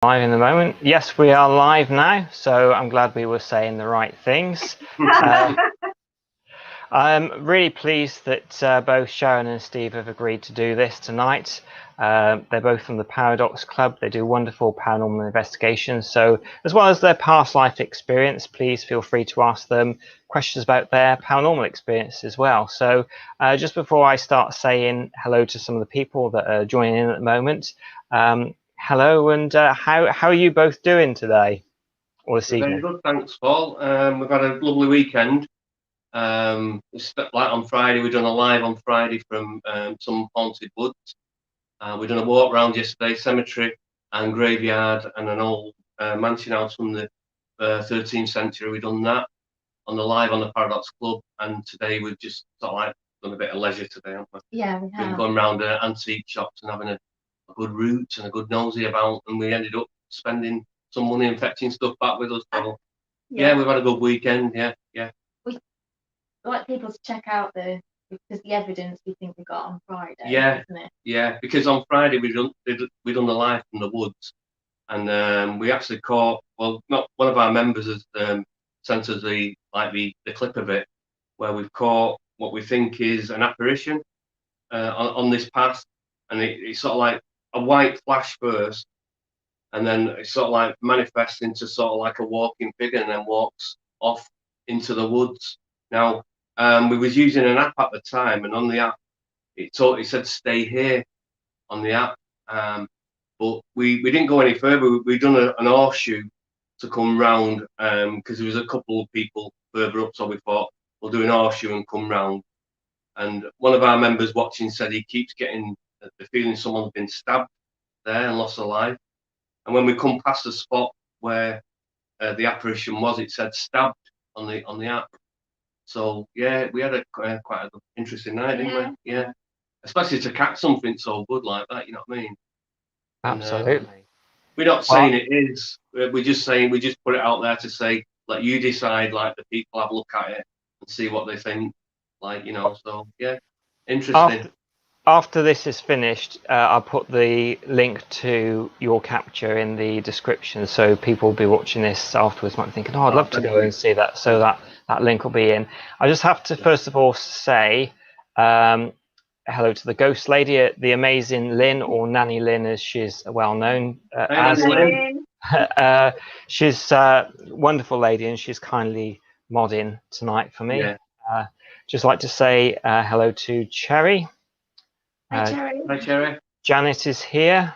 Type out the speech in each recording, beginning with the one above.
Live in the moment. Yes, we are live now, so I'm glad we were saying the right things. I'm really pleased that both Sharon and Steve have agreed to do this tonight. They're both from the Paradox Club. They do wonderful paranormal investigations. So as well as their past life experience, please feel free to ask them questions about their paranormal experience as well. So just before I start saying hello to some of the people that are joining in at the moment, hello, and how are you both doing today or this evening? Very good, thanks, Paul. We've had a lovely weekend. Like on Friday, we've done a live on Friday from some haunted woods. We've done a walk around yesterday, cemetery and graveyard, and an old mansion house from the 13th century. We've done that on the live on the Paradox Club, and today we've just sort of like done a bit of leisure today, haven't we? Yeah, we have. Been going around antique shops and having a good route and a good nosy about, and we ended up spending some money and fetching stuff back with us. So, yeah, we've had a good weekend. Yeah. We like people to check out the evidence we think we got on Friday. Yeah, isn't it? Yeah, because on Friday we done the live from the woods, and we actually caught. Well, not one of our members has sent us the clip of it, where we've caught what we think is an apparition on this path, and it's sort of like a white flash first, and then it sort of like manifests into sort of like a walking figure, and then walks off into the woods. Now, we was using an app at the time, and on the app, it said stay here on the app, but we didn't go any further. We'd done an horseshoe to come round because there was a couple of people further up, so we thought we'll do an horseshoe and come round. And one of our members watching said he keeps getting the feeling someone's been stabbed there and lost their life. And when we come past the spot where the apparition was, it said stabbed on the app. So yeah, we had quite an interesting night, didn't we? Yeah, especially to catch something so good like that. You know what I mean? Absolutely. And, we're not saying it is. We're just saying we just put it out there to say, let you decide. Like the people have a look at it and see what they think. Like so yeah, interesting. After this is finished, I'll put the link to your capture in the description, so people will be watching this afterwards might be thinking, I'd love to go and see that. So that link will be in. I just have to first of all say hello to the ghost lady, the amazing Lyn, or Nanny Lyn as she's well known as. She's a wonderful lady, and she's kindly modding tonight for me. Yeah. Just like to say hello to Cherry. Hi, Cherry. Hi, Cherry. Janet is here,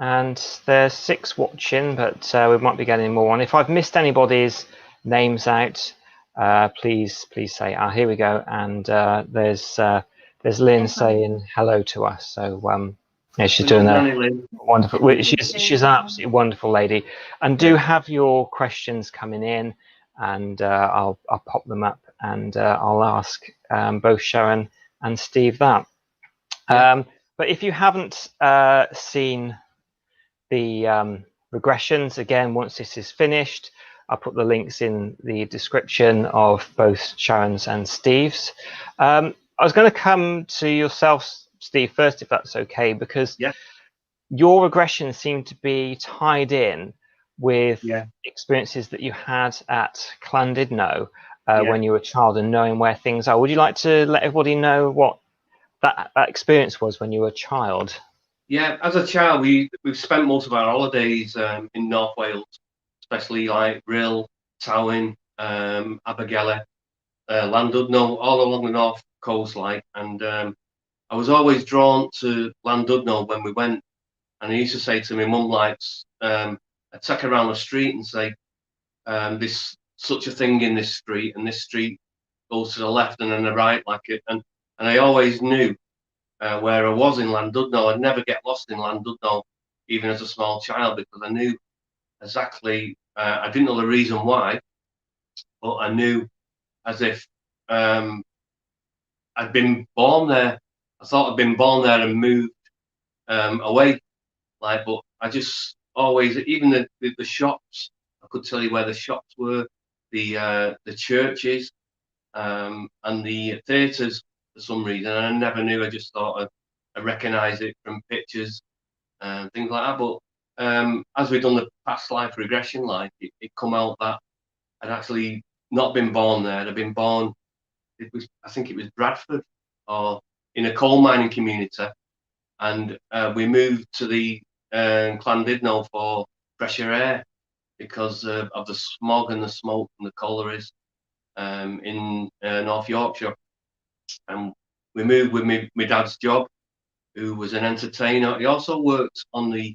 and there's 6 watching, but we might be getting more on. If I've missed anybody's names out, please say, here we go. And there's Lyn saying hello to us. So yeah, she's doing a wonderful. She's an absolutely wonderful lady. And do have your questions coming in, and I'll pop them up, and I'll ask both Sharon and Steve that. But if you haven't seen the regressions, again, once this is finished, I'll put the links in the description of both Sharon's and Steve's. I was going to come to yourself, Steve, first, if that's okay, because your regressions seem to be tied in with experiences that you had at Llandudno when you were a child and knowing where things are. Would you like to let everybody know what that experience was when you were a child? Yeah, as a child, we've spent most of our holidays in North Wales, especially like Rhyl, Tywyn, Abergele, Llandudno, all along the north coast, and I was always drawn to Llandudno when we went, and I used to say to my mum, I'd take her around the street and say, this such a thing in this street, and this street goes to the left and then the right, and I always knew where I was in Llandudno. I'd never get lost in Llandudno, even as a small child, because I knew exactly. I didn't know the reason why, but I knew as if I'd been born there. I thought I'd been born there and moved away. But I just always, even the shops, I could tell you where the shops were, the churches, and the theatres. For some reason, and I never knew. I just thought I recognised it from pictures and things like that. But as we've done the past life regression, like it come out that I'd actually not been born there. I'd been born, I think it was Bradford, or in a coal mining community, and we moved to the Llandudno for fresher air because of the smog and the smoke and the collieries in North Yorkshire. And we moved with my dad's job, who was an entertainer. He also worked on the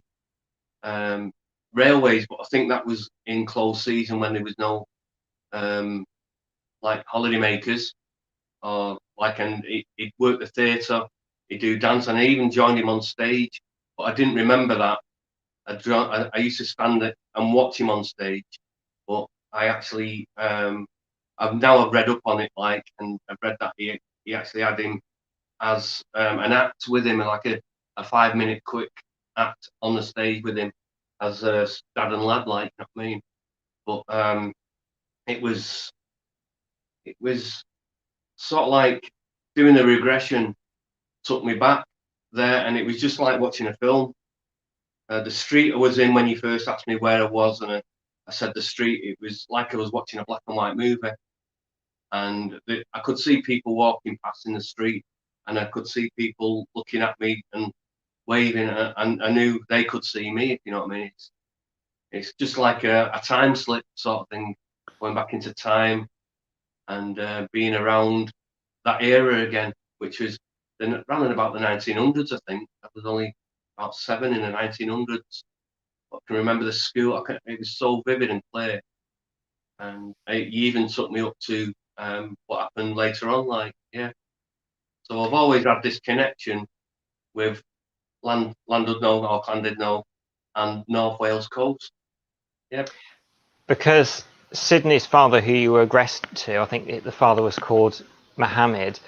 railways, but I think that was in closed season when there was no like holiday makers, or like, and he'd work the theatre, he'd do dance, and I even joined him on stage, but I didn't remember that. I used to stand and watch him on stage, but I actually I've read up on it, like, and I've read that he actually had him as an act with him, like a 5 minute quick act on the stage with him as a dad and lad, like, you know what I mean? But it was sort of like doing the regression took me back there, and it was just like watching a film. The street I was in when you first asked me where I was, and I said the street. It was like I was watching a black and white movie, and I could see people walking past in the street, and I could see people looking at me and waving, and I knew they could see me, if you know what I mean. It's just like a time slip sort of thing, going back into time and being around that era again, which was around about the 1900s, I think. I was only about 7 in the 1900s. I can remember the school. It was so vivid and clear. And you even took me up to what happened later on, like, yeah. So I've always had this connection with Llandudno or Llandudno and North Wales coast. Yep. Because Sydney's father, who you were regressed to, I think the father was called Mohammed.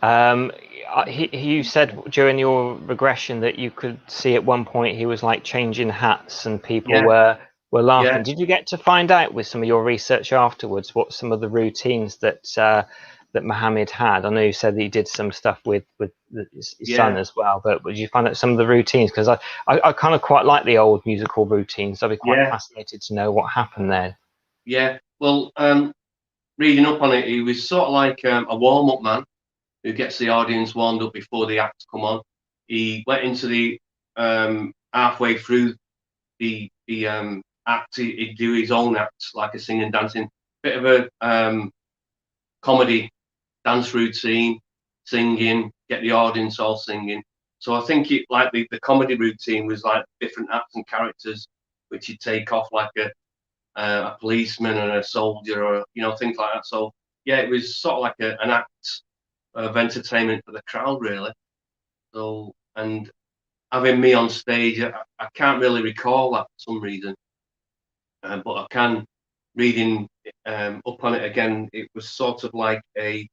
You said during your regression that you could see at one point he was like changing hats and people were laughing. Yeah. Did you get to find out with some of your research afterwards what some of the routines that Mohammed had? I know you said that he did some stuff with his son as well, but did you find out some of the routines? Because I kind of quite like the old musical routines. I'd be quite fascinated to know what happened there. Yeah. Well, reading up on it, he was sort of like a warm-up man who gets the audience warmed up before the act come on. He went into the halfway through the act, he'd do his own act, like a singing, dancing, bit of a comedy dance routine, singing, get the audience all singing. So I think it, like, the comedy routine was like different acts and characters, which he'd take off, like a policeman and a soldier, or, you know, things like that. So yeah, it was sort of like an act of entertainment for the crowd, really. So, and having me on stage, I can't really recall that for some reason, but I can, reading up on it again, it was sort of like a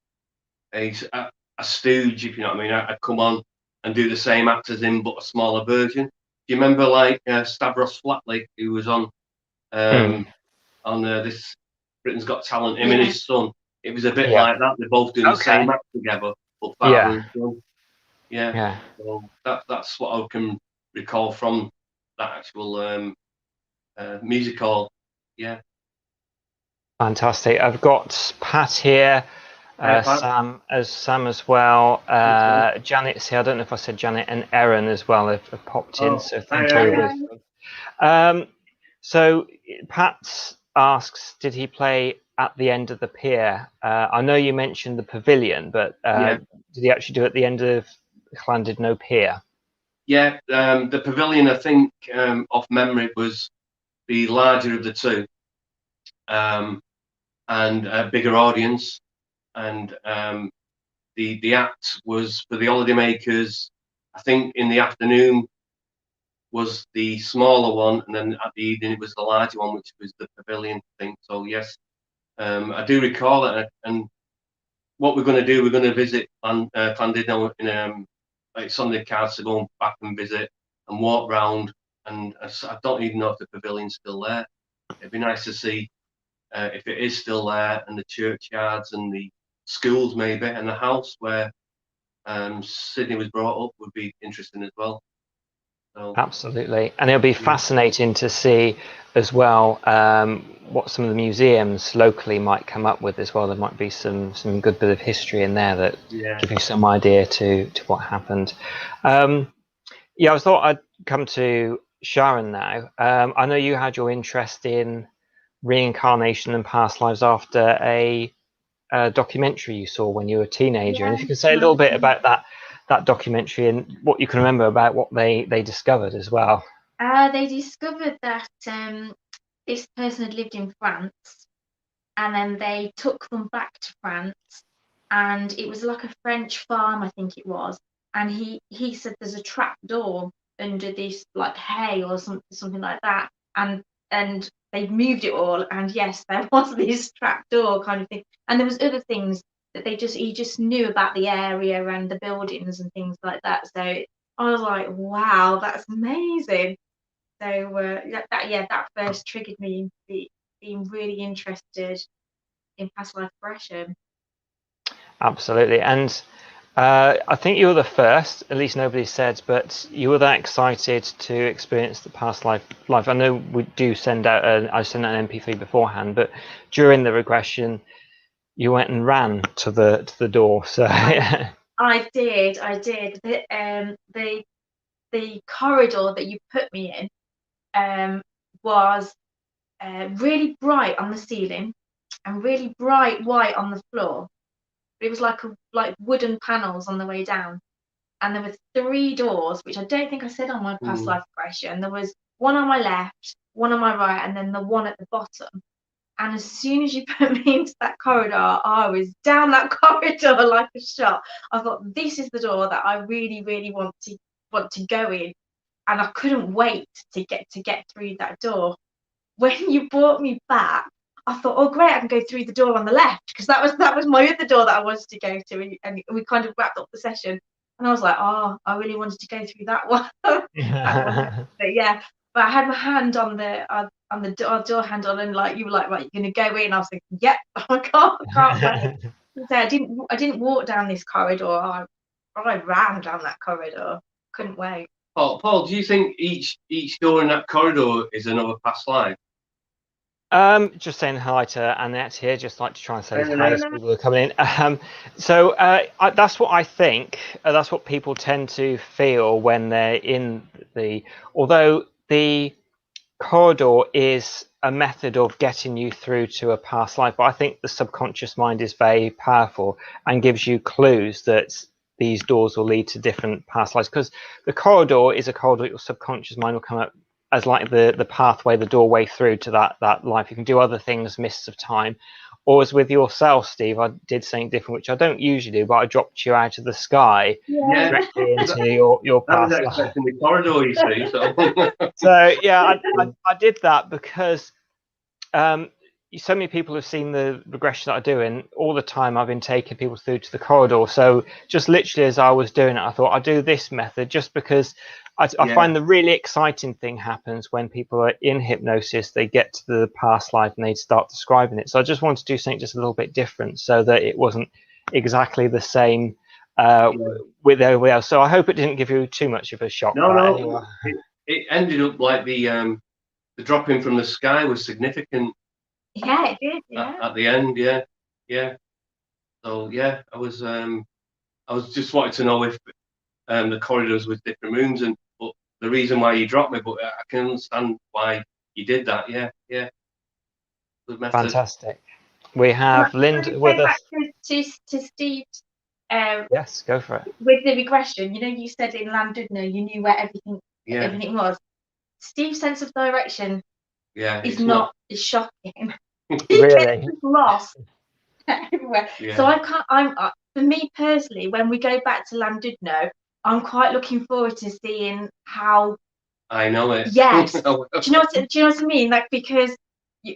stooge, if you know what I mean. I'd come on and do the same act as him, but a smaller version. Do you remember, like, Stavros Flatley, who was on this Britain's Got Talent, him and his son? It was a bit like that. They're both doing the same act together, but father and son. Yeah. So that's what I can recall from that actual musical. Yeah. Fantastic. I've got Pat here, Sam as well. Janet's here. I don't know if I said Janet, and Erin as well have popped in. So thank you. So Pat asks, did he play at the end of the pier? I know you mentioned the pavilion, but did he actually do it at the end of Llandudno Pier? Yeah, the pavilion, I think, off memory, was the larger of the two, and a bigger audience. And the act was for the holidaymakers. I think in the afternoon was the smaller one, and then at the evening it was the larger one, which was the pavilion thing. So yes, I do recall it. And what we're going to do, we're going to visit Llandudno in like Sunday cards to go back and visit and walk round. And I don't even know if the pavilion's still there. It'd be nice to see if it is still there, and the churchyards and the schools maybe, and the house where Sydney was brought up would be interesting as well. So, Absolutely, and it'll be fascinating to see as well what some of the museums locally might come up with as well. There might be some good bit of history in there that give you some idea to what happened. I thought I'd come to Sharon now. I know you had your interest in reincarnation and past lives after a documentary you saw when you were a teenager, and if you could say a little bit about that documentary and what you can remember about what they discovered as well. They discovered that this person had lived in France, and then they took them back to France, and it was like a French farm, I think it was, and he said there's a trap door under this like hay or something like that, and they moved it all, and yes, there was this trap door kind of thing, and there was other things that he just knew about the area and the buildings and things like that. So I was like, wow, that's amazing. So that first triggered me into being really interested in past life regression. Absolutely, and I think you were the first, at least nobody said, but you were that excited to experience the past life. I know we do send out I sent out an MP3 beforehand, but during the regression, you went and ran to the door. So I did. The corridor that you put me in was really bright on the ceiling and really bright white on the floor. It was like wooden panels on the way down, and there were 3 doors, which I don't think I said on my past life regression. There was one on my left, one on my right, and then the one at the bottom. And as soon as you put me into that corridor, I was down that corridor like a shot. I thought, this is the door that I really, really want to go in, and I couldn't wait to get through that door. When you brought me back, I thought, oh great, I can go through the door on the left, because that was my other door that I wanted to go to, and we kind of wrapped up the session. And I was like, oh, I really wanted to go through that one. But yeah, but I had my hand on the door handle, and like you were like, right, you're gonna go in. I was thinking, yep, I can't wait. So I didn't walk down this corridor. I ran down that corridor. Couldn't wait. Paul, do you think each door in that corridor is another past life? Just saying hi to Annette here, just like to try and say hi as people are coming in. So that's what I think. That's what people tend to feel when they're in although the corridor is a method of getting you through to a past life, but I think the subconscious mind is very powerful and gives you clues that these doors will lead to different past lives, because the corridor is a corridor your subconscious mind will come up as like the pathway, the doorway through to that life. You can do other things, mists of time, or as with yourself, Steve, I did something different, which I don't usually do, but I dropped you out of the sky directly into your past life. I was expecting the corridor, you see. So yeah, I did that because so many people have seen the regression that I do, and all the time I've been taking people through to the corridor. So just literally as I was doing it, I thought I'd do this method just because I find the really exciting thing happens when people are in hypnosis. They get to the past life and they start describing it. So I just wanted to do something just a little bit different so that it wasn't exactly the same with everybody else. So I hope it didn't give you too much of a shock. No. Anyway. It ended up like the dropping from the sky was significant. Yeah, it did. Yeah. At the end, yeah. So yeah, I was just wanting to know if the corridors with different rooms, but the reason why you dropped me, but I can understand why you did that. Yeah. Good method. Fantastic. We have Lynn with us. To Steve. Yes, go for it. With the regression, you said in Llandudno you knew where everything was. Steve's sense of direction is shocking. Really? Lost everywhere. Yeah. So I can't. For me personally, when we go back to Llandudno, I'm quite looking forward to seeing how. I know it. Yes. Do you know what I mean? Like, because you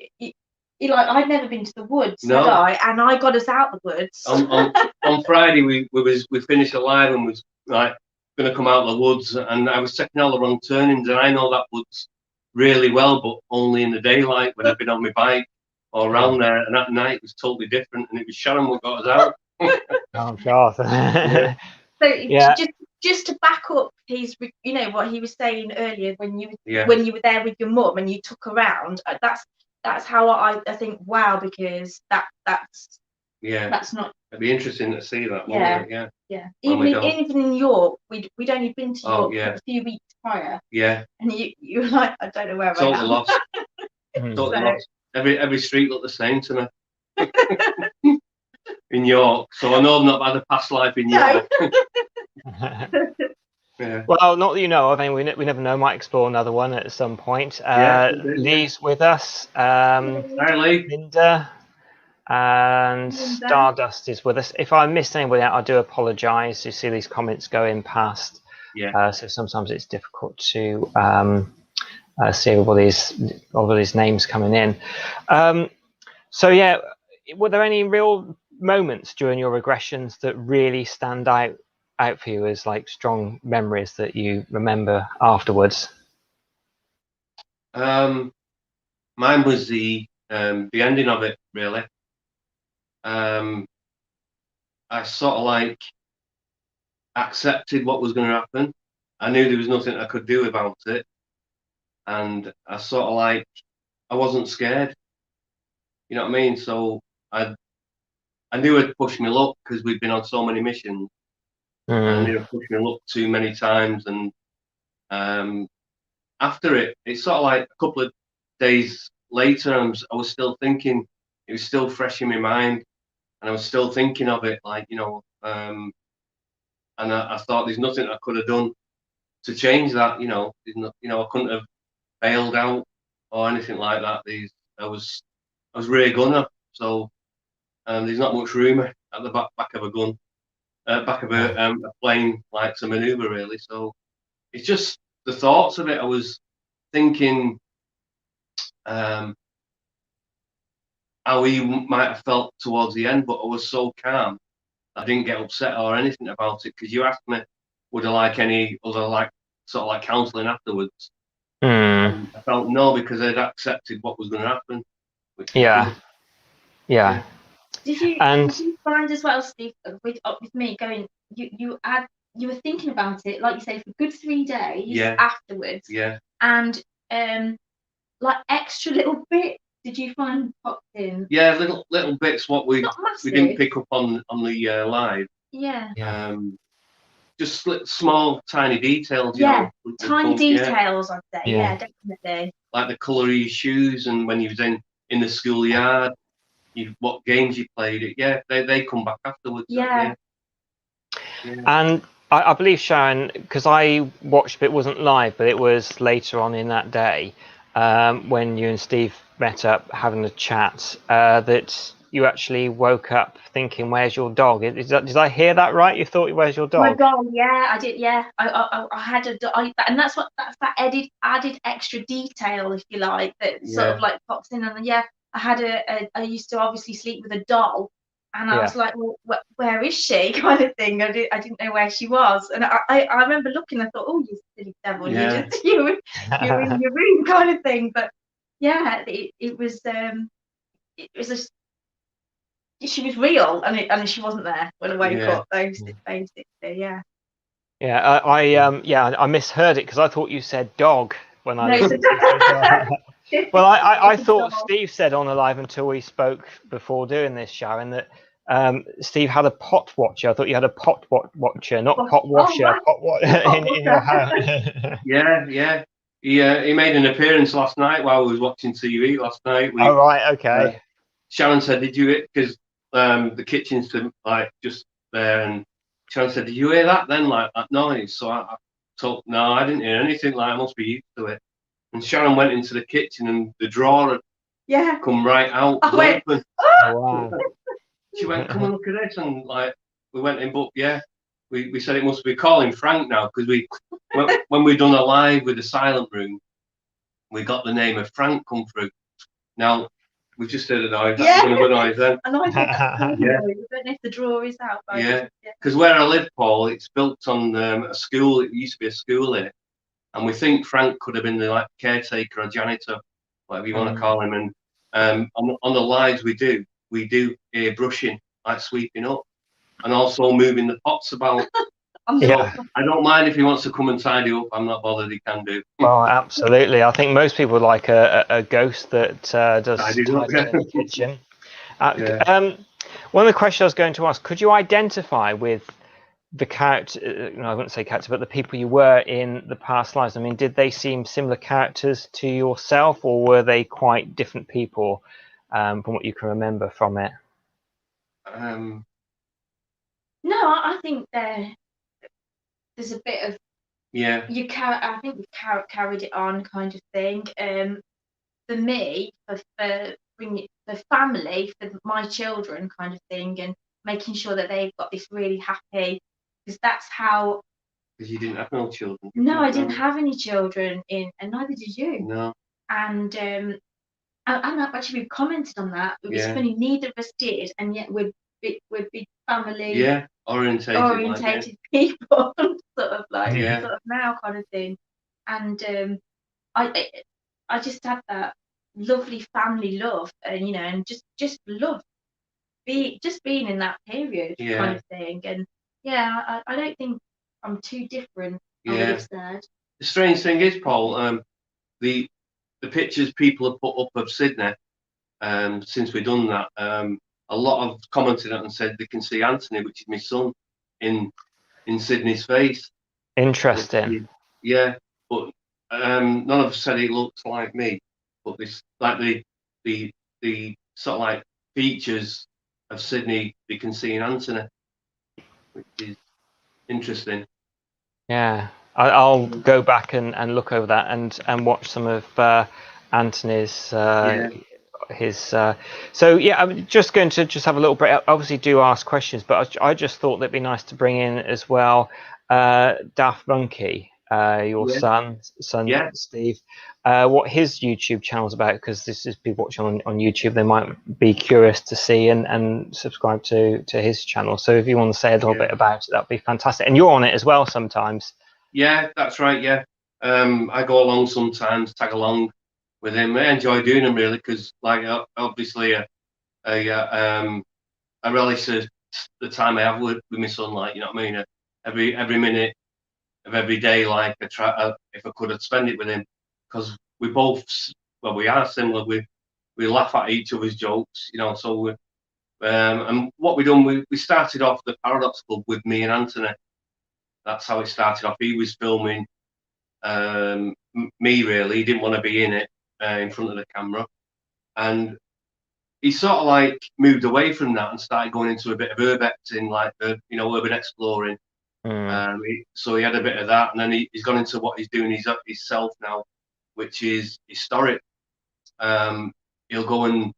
like, I'd never been to the woods, had I? And I got us out the woods. On Friday, we finished a live and was like going to come out of the woods, and I was taking all the wrong turnings, and I know that woods really well, but only in the daylight when I've been on my bike or around there, and at night it was totally different, and it was Sharon who got us out. Oh God. So just to back up his, you know, what he was saying earlier when you Yeah. when you were there with your mum and you took around. That's how I think. Wow, because that's not. It'd be interesting to see that. Yeah. Won't it? Yeah. Yeah. When we Even in York, we'd only been to Oh, York yeah. a few weeks prior, Yeah. and you were like, I don't know where I Totally am. lost. Mm. Totally So- lost. Every street looked the same to me. In York, so I know I've not had a past life in No. York. Yeah. Well, not that you know of. I mean, we never know. Might explore another one at some point. Yeah, we did, Lee's with us. Hi, Lee. Linda and Linda. Stardust is with us. If I missed anybody out, I do apologise. You see these comments going past. Yeah. So sometimes it's difficult to see everybody's names coming in. So yeah, were there any real moments during your regressions that really stand out for you as like strong memories that you remember afterwards? Mine was the ending of it, really. I sort of like accepted what was going to happen. I knew there was nothing I could do about it, and I sort of like I wasn't scared. You know what I mean? So I knew it'd push me luck because we'd been on so many missions. And I knew it'd push me luck too many times, and after it's sort of like a couple of days later, I was still thinking. It was still fresh in my mind, and I was still thinking of it, like, you know. And I thought there's nothing I could have done to change that. You know, I couldn't have bailed out or anything like that. I was really gonna. So there's not much room at the back of a gun, back of a plane, like to maneuver, really. So it's just the thoughts of it. I was thinking how he might have felt towards the end, but I was so calm. I didn't get upset or anything about it, because you asked me, would I like any other, like, sort of like counselling afterwards? And I felt no, because I'd accepted what was going to happen. Which was good. Yeah. Did you find as well, Steve, with me going, you were thinking about it, like you say, for a good 3 days afterwards. Yeah. And like extra little bits did you find popped in? Yeah, little bits what we didn't pick up on the live. Yeah. Just small, tiny details. Yeah, you know, tiny details, I'd say. Yeah, definitely. Like the colour of your shoes, and when you was in the schoolyard, what games you played. They come back afterwards. Yeah. And I believe, Sharon, because I watched, but it wasn't live, but it was later on in that day, when you and Steve met up having a chat, that you actually woke up thinking, "Where's your dog?" Did I hear that right? You thought, "Where's your dog?" My dog, yeah, I did. Yeah, I had a dog, and that's that added extra detail, if you like, that sort of like pops in. And I used to obviously sleep with a doll, and I was like, well, where is she, kind of thing. I didn't know where she was, and I remember looking. I thought, oh, you silly devil, you're in your room, kind of thing. But yeah, it was a. She was real, and she wasn't there when I woke up. Basically, yeah. Yeah, I misheard it because I thought you said dog when I listened to it. Well, I thought Steve said on the live until we spoke before doing this, Sharon, that Steve had a pot watcher. I thought you had a pot watcher, not pot washer. Right. Pot in your house. Yeah. He made an appearance last night while we was watching TV last night. Oh, right, okay. Sharon said, "Did you?" Because the kitchen's like just there, and Sharon said, "Did you hear that then, like that noise?" So I thought, "No, I didn't hear anything. Like, I must be used to it." And Sharon went into the kitchen, and the drawer had come right out. I went, open. Oh, wow. She went, "Come and look at this," and like we went in, but we said it must be calling Frank now, because when we done a live with the silent room, we got the name of Frank come through. Now we've just heard a noise. That's a good noise then. I don't know if the drawer is out. Because where I live, Paul, it's built on a school. It used to be a school here, and we think Frank could have been the like caretaker or janitor, whatever you want to call him. And on the lives we do hear brushing, like sweeping up, and also moving the pots about. Yeah. I don't mind if he wants to come and tidy up. I'm not bothered. He can do. Well, absolutely. I think most people like a ghost that does Tidy up. tidying in the kitchen. Yeah. One of the questions I was going to ask: could you identify with the character? I wouldn't say character, but the people you were in the past lives. I mean, did they seem similar characters to yourself, or were they quite different people from what you can remember from it? No, I think there's a bit of Yeah. I think we've carried it on kind of thing. For me, for bringing the family, for my children kind of thing, and making sure that they've got this really happy, because that's how. Because you didn't have no children. No, I didn't have any children and neither did you. No. And actually we've commented on that. It was funny, neither of us did, and yet we're big family. Yeah, orientated people, sort of now kind of thing. And I just had that lovely family love, and and just love being in that period kind of thing. And I don't think I'm too different. I would have said. The strange thing is, Paul, the pictures people have put up of Sydney, since we've done that, a lot have commented on and said they can see Anthony, which is my son, in Sydney's face. Interesting. But none of us said he looks like me. But this, like the sort of like features of Sydney, you can see in Anthony, which is interesting. Yeah, I'll go back and look over that and watch some of Anthony's his. So yeah, I'm just going to have a little break. Obviously, do ask questions, but I just thought that'd be nice to bring in as well. Daft Monkey, your son Steve, what his YouTube channel's about, because this is people watching on YouTube, they might be curious to see and subscribe to his channel. So if you want to say a little bit about it, that'd be fantastic. And you're on it as well sometimes. Yeah, that's right. Yeah, I go along sometimes, tag along with him. I enjoy doing them really, because like obviously I relish the time I have with my son. Like, you know what I mean? Every minute of every day, like I try, if I could, I'd spend it with him, because we are similar. We laugh at each other's jokes, So and what we done, we started off the Paradox Club with me and Anthony. That's how it started off. He was filming me really. He didn't want to be in it in front of the camera, and he sort of like moved away from that and started going into a bit of urbexing, like urban exploring. So he had a bit of that, and then he's gone into what he's doing himself now, which is historic. He'll go and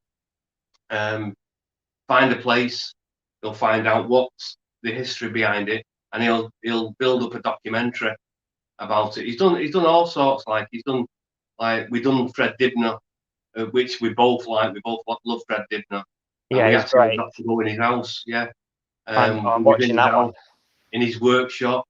find a place. He'll find out what's the history behind it, and he'll build up a documentary about it. He's done all sorts. We've done Fred Dibner, which we both like. We both love Fred Dibner. And we he's great. got to go in his house. I'm watching that one. In his workshop,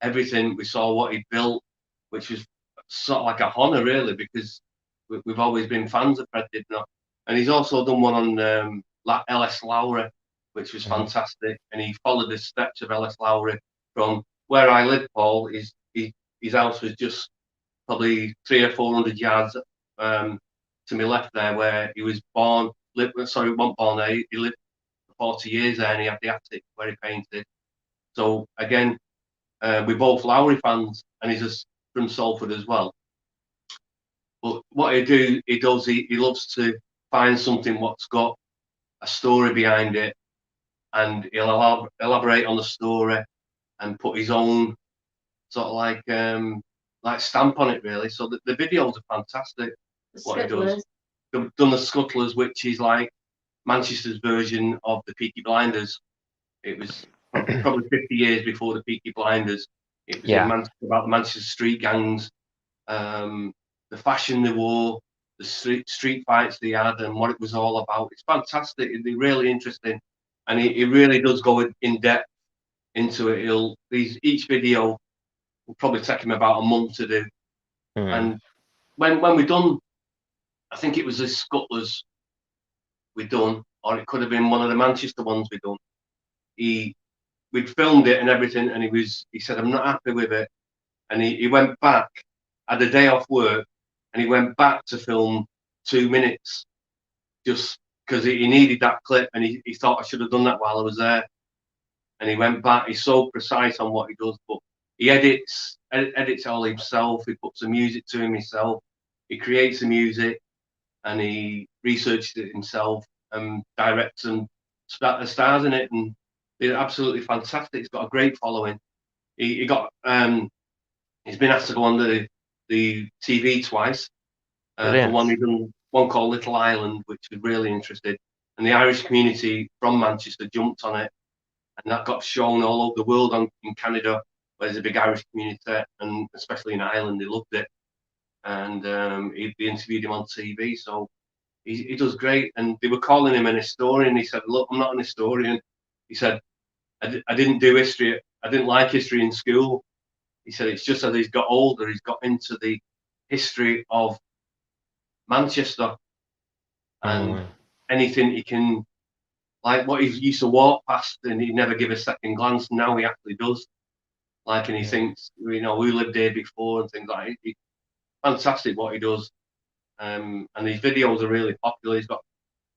everything. We saw what he built, which was sort of like a honour really, because we've always been fans of Fred Dibner. And he's also done one on L.S. Lowry, which was fantastic. And he followed the steps of L.S. Lowry from where I live, Paul. His house was just probably 300 or 400 yards to my left there, where he was born. He wasn't born there. He lived for 40 years there, and he had the attic where he painted. So again, we're both Lowry fans, and he's just from Salford as well. But what he loves to find something what's got a story behind it, and he'll elaborate on the story and put his own sort of like stamp on it really. So the videos are fantastic. What he does. Done the Scuttlers, which is like Manchester's version of the Peaky Blinders. It was probably 50 years before the Peaky Blinders. It was in Manchester, about the Manchester street gangs, the fashion they wore, the street fights they had, and what it was all about. It's fantastic. It'd be really interesting, and it really does go in depth into it. Each video will probably take him about a month to do. And when we done, I think it was the Scuttlers we done, or it could have been one of the Manchester ones we done. He we'd filmed it and everything, and he said, I'm not happy with it. And he went back, had a day off work, and he went back to film 2 minutes just because he needed that clip, and he thought I should have done that while I was there. And he went back. He's so precise on what he does, but he edits all himself. He puts the music to himself. He creates the music, and he researches it himself and directs and stars in it. And they're absolutely fantastic. He's got a great following. He's been asked to go on the TV twice. For one, he done one called Little Island, which was really interested, and the Irish community from Manchester jumped on it, and that got shown all over the world in Canada, where there's a big Irish community, and especially in Ireland, they loved it. And they interviewed him on TV, so he does great. And they were calling him an historian. He said, "Look, I'm not an historian." He said, I didn't do history. I didn't like history in school. He said, it's just as he's got older, he's got into the history of Manchester, and anything he can, like what he used to walk past and he'd never give a second glance, now he actually does. Like, and he thinks, we lived here before and things like that. Fantastic what he does. And his videos are really popular. He's got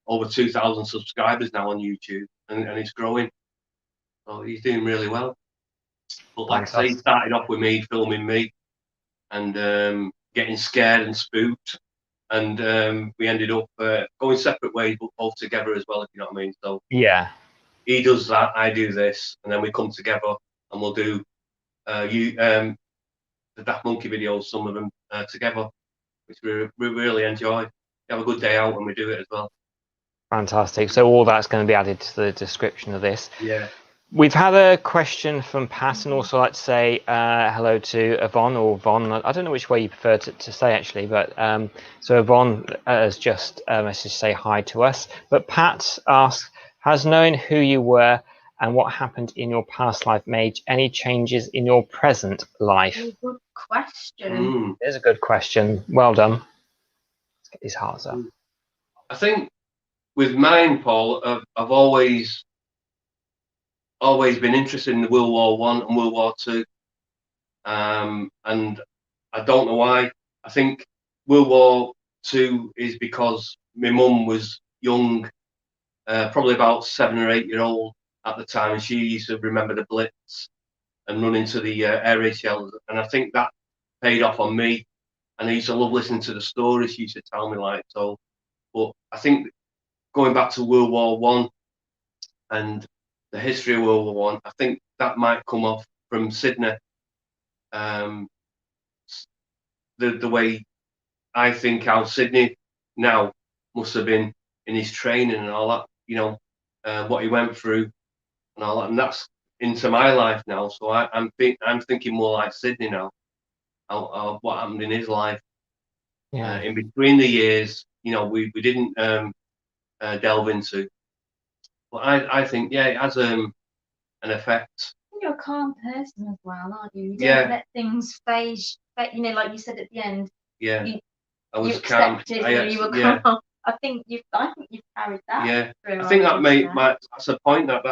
over 2,000 subscribers now on YouTube, and it's growing. So he's doing really well. But like I say, he started off with me filming me, and getting scared and spooked, and we ended up going separate ways, but both together as well, if you know what I mean. So yeah, he does that, I do this, and then we come together and we'll do the Daft Monkey videos, some of them together, which we really enjoy. We have a good day out when we do it as well. Fantastic. So all that's going to be added to the description of this. Yeah. We've had a question from Pat, and also like to say hello to Yvonne, or Von. I don't know which way you prefer to say actually, but so Yvonne has just messaged say hi to us. But Pat asks, has knowing who you were and what happened in your past life made any changes in your present life? Good question. It is a good question. Well done. Let's get these hearts up. I think with mine, Paul, I've always been interested in the World War One and World War Two, and I don't know why. I think World War Two is because my mum was young, probably about 7 or 8 year old at the time, and she used to remember the Blitz and run into the air raid shells, and I think that paid off on me. And I used to love listening to the stories she used to tell me, like so. But I think going back to World War One and the history of World War One, I think that might come off from Sydney. The way I think how Sydney now must have been in his training and all that, what he went through and all that, and that's into my life now. So I'm thinking more like Sydney now, what happened in his life. Yeah. In between the years, we didn't delve into. But I think, yeah, it has an effect. You're a calm person as well, aren't you? You don't let things phase. Like you said at the end. Yeah, I was you calm. accepted, you were calm. I think you've carried that. Yeah, through I think that that's a point that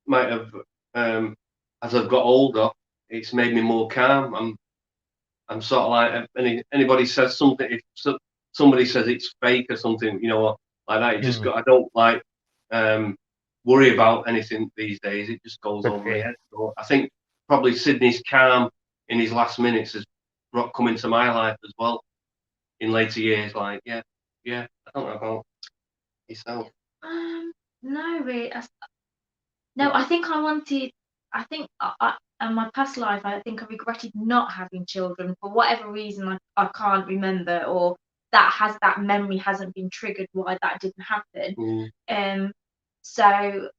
might have, as I've got older, it's made me more calm. I'm sort of like, anybody says something, if somebody says it's fake or something, like that, you just I don't like worry about anything these days. It just goes over my head. So I think probably Sydney's calm in his last minutes has come into my life as well in later years. Like, yeah, I don't know about yourself. No, really. No, I think I think in my past life, I think I regretted not having children for whatever reason. I can't remember, or that memory hasn't been triggered why that didn't happen. So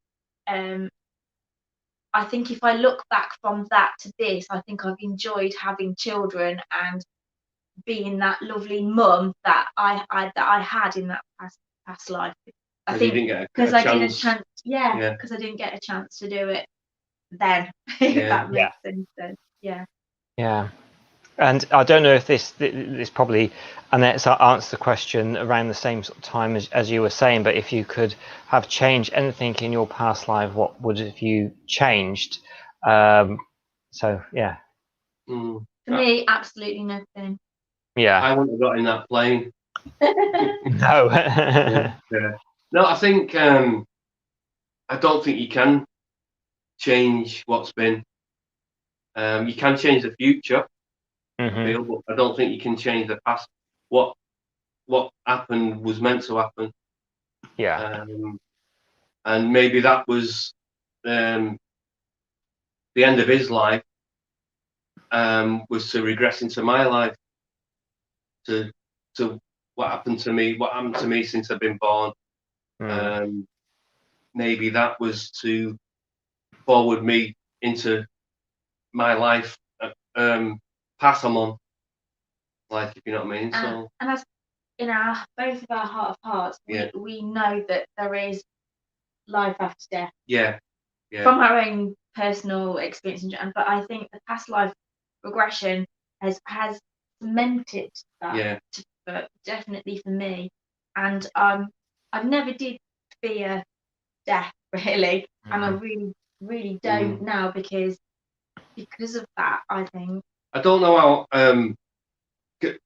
I think if I look back from that to this, I think I've enjoyed having children and being that lovely mum that I had in that past life. I think because I didn't chance, because I didn't get a chance to do it then. If that makes any sense. Yeah. And I don't know if this probably Annette's answered the question around the same sort of time as you were saying, but if you could have changed anything in your past life, what would have you changed? So yeah. Mm. For me, absolutely nothing. Yeah. I wouldn't have got in that plane. No. Yeah. No, I think I don't think you can change what's been. You can change the future, I feel, but I don't think you can change the past. What happened was meant to happen. Yeah. And maybe that was the end of his life. Was to regress into my life, to what happened to me since I've been born. Maybe that was to forward me into my life, path I'm on, like, if you know what I mean. So, and as in both of our heart of hearts, we know that there is life after death. Yeah. From our own personal experience, but I think the past life regression has cemented that. Definitely for me, and I never did fear death really, and I really don't now because of that. I think I don't know how.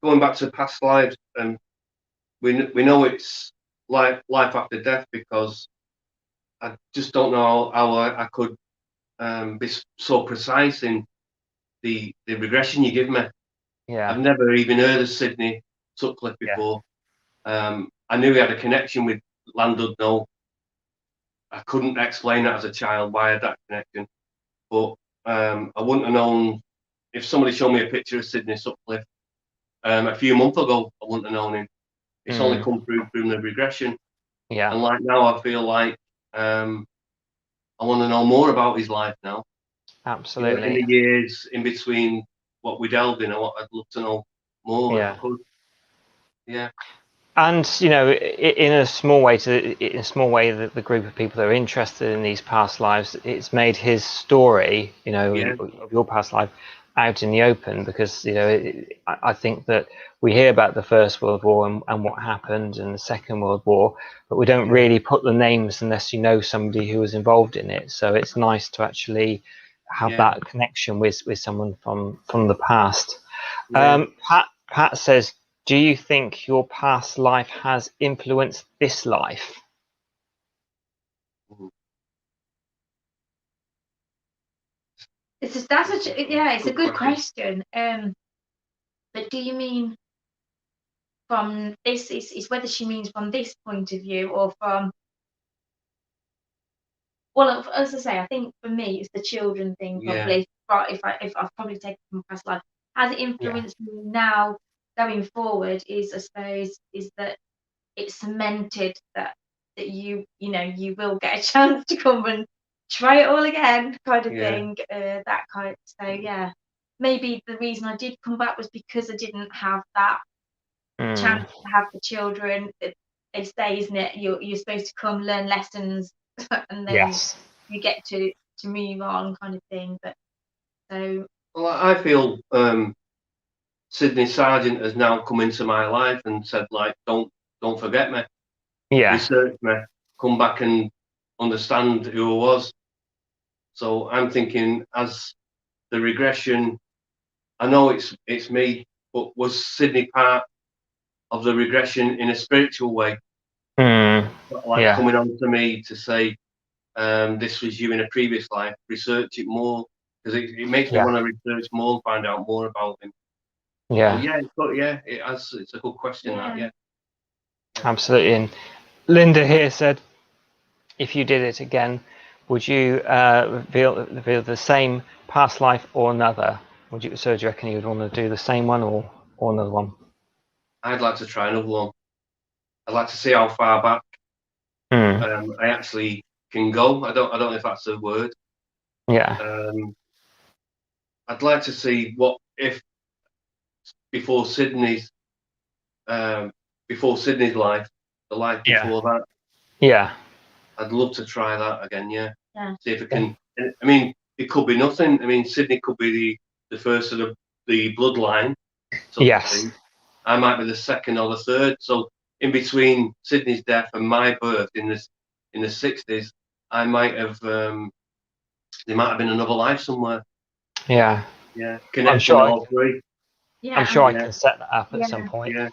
Going back to past lives, we know it's life after death, because I just don't know how I could be so precise in the regression you give me. Yeah. I've never even heard of Sidney Sutcliffe before. I knew he had a connection with Llandudno. I couldn't explain that as a child why I had that connection, but I wouldn't have known if somebody showed me a picture of Sidney Sutcliffe a few months ago. I wouldn't have known him. It's only come through the regression. Yeah. And like now, I feel like I want to know more about his life now. Absolutely. In the years in between what we delved in, I'd love to know more if I could. Yeah. And in a small way, the group of people that are interested in these past lives, it's made his story, of your past life, out in the open, because I think that we hear about the First World War and what happened, and the Second World War, but we don't really put the names unless you know somebody who was involved in it. So it's nice to actually have that connection with someone from the past. Pat says, do you think your past life has influenced this life? It's a good question. But do you mean from this? Is whether she means from this point of view or from? Well, as I say, I think for me it's the children thing probably. Right, if I've probably taken from past life, has it influenced me now going forward? I suppose that it's cemented that you will get a chance to come and try it all again, kind of thing. That kind. So yeah, maybe the reason I did come back was because I didn't have that chance to have the children. They say, isn't it? You're supposed to come learn lessons, and then you get to move on, kind of thing. But so. Well, I feel Sydney Sargent has now come into my life and said, like, don't forget me. Research me. Come back and understand who I was. So I'm thinking, as the regression, I know it's me, but was Sydney part of the regression in a spiritual way? Coming on to me to say, this was you in a previous life. Research it more, because it makes me want to research more and find out more about him. So it's a good question. Absolutely. And Linda here said, if you did it again, would you reveal the same past life or another? Do you reckon you would want to do the same one or another one? I'd like to try another one. I'd like to see how far back I actually can go. I don't know if that's a word. I'd like to see what if before Sydney's life, the life before that. I'd love to try that again. See if I can. I mean, it could be nothing. I mean, Sydney could be the first of the bloodline, so to Yes. speak. I might be the second or the third. So in between Sydney's death and my birth in the 60s, I might have there might have been another life somewhere. Yeah. Yeah, I'm connecting sure I, all three. Yeah, I'm sure I Yeah. can set that up at Yeah. some point. Yeah,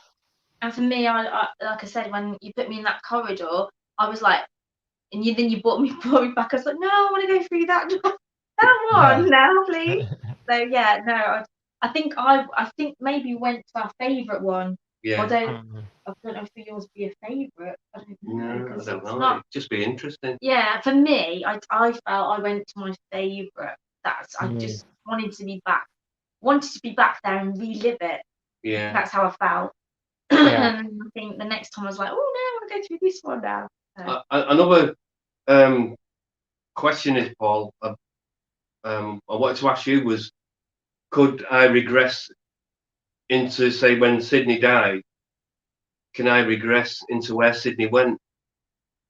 and for me, I like I said, when you put me in that corridor, I was like, and then you brought me back. I was like, no, I want to go through that. Come on now, please. So yeah, no, I think maybe went to our favourite one. yeah. Although Mm. I don't know if yours would be a favourite. I don't know, No, I because don't it's know. not. It'd just be interesting. Yeah, for me, I felt I went to my favourite. I Mm. just wanted to be back there and relive it. Yeah. That's how I felt. Yeah. And I think the next time I was like, oh no, I want to go through this one now. So, Another question is, Paul. I wanted to ask you was, could I regress into, say, when Sydney died? Can I regress into where Sydney went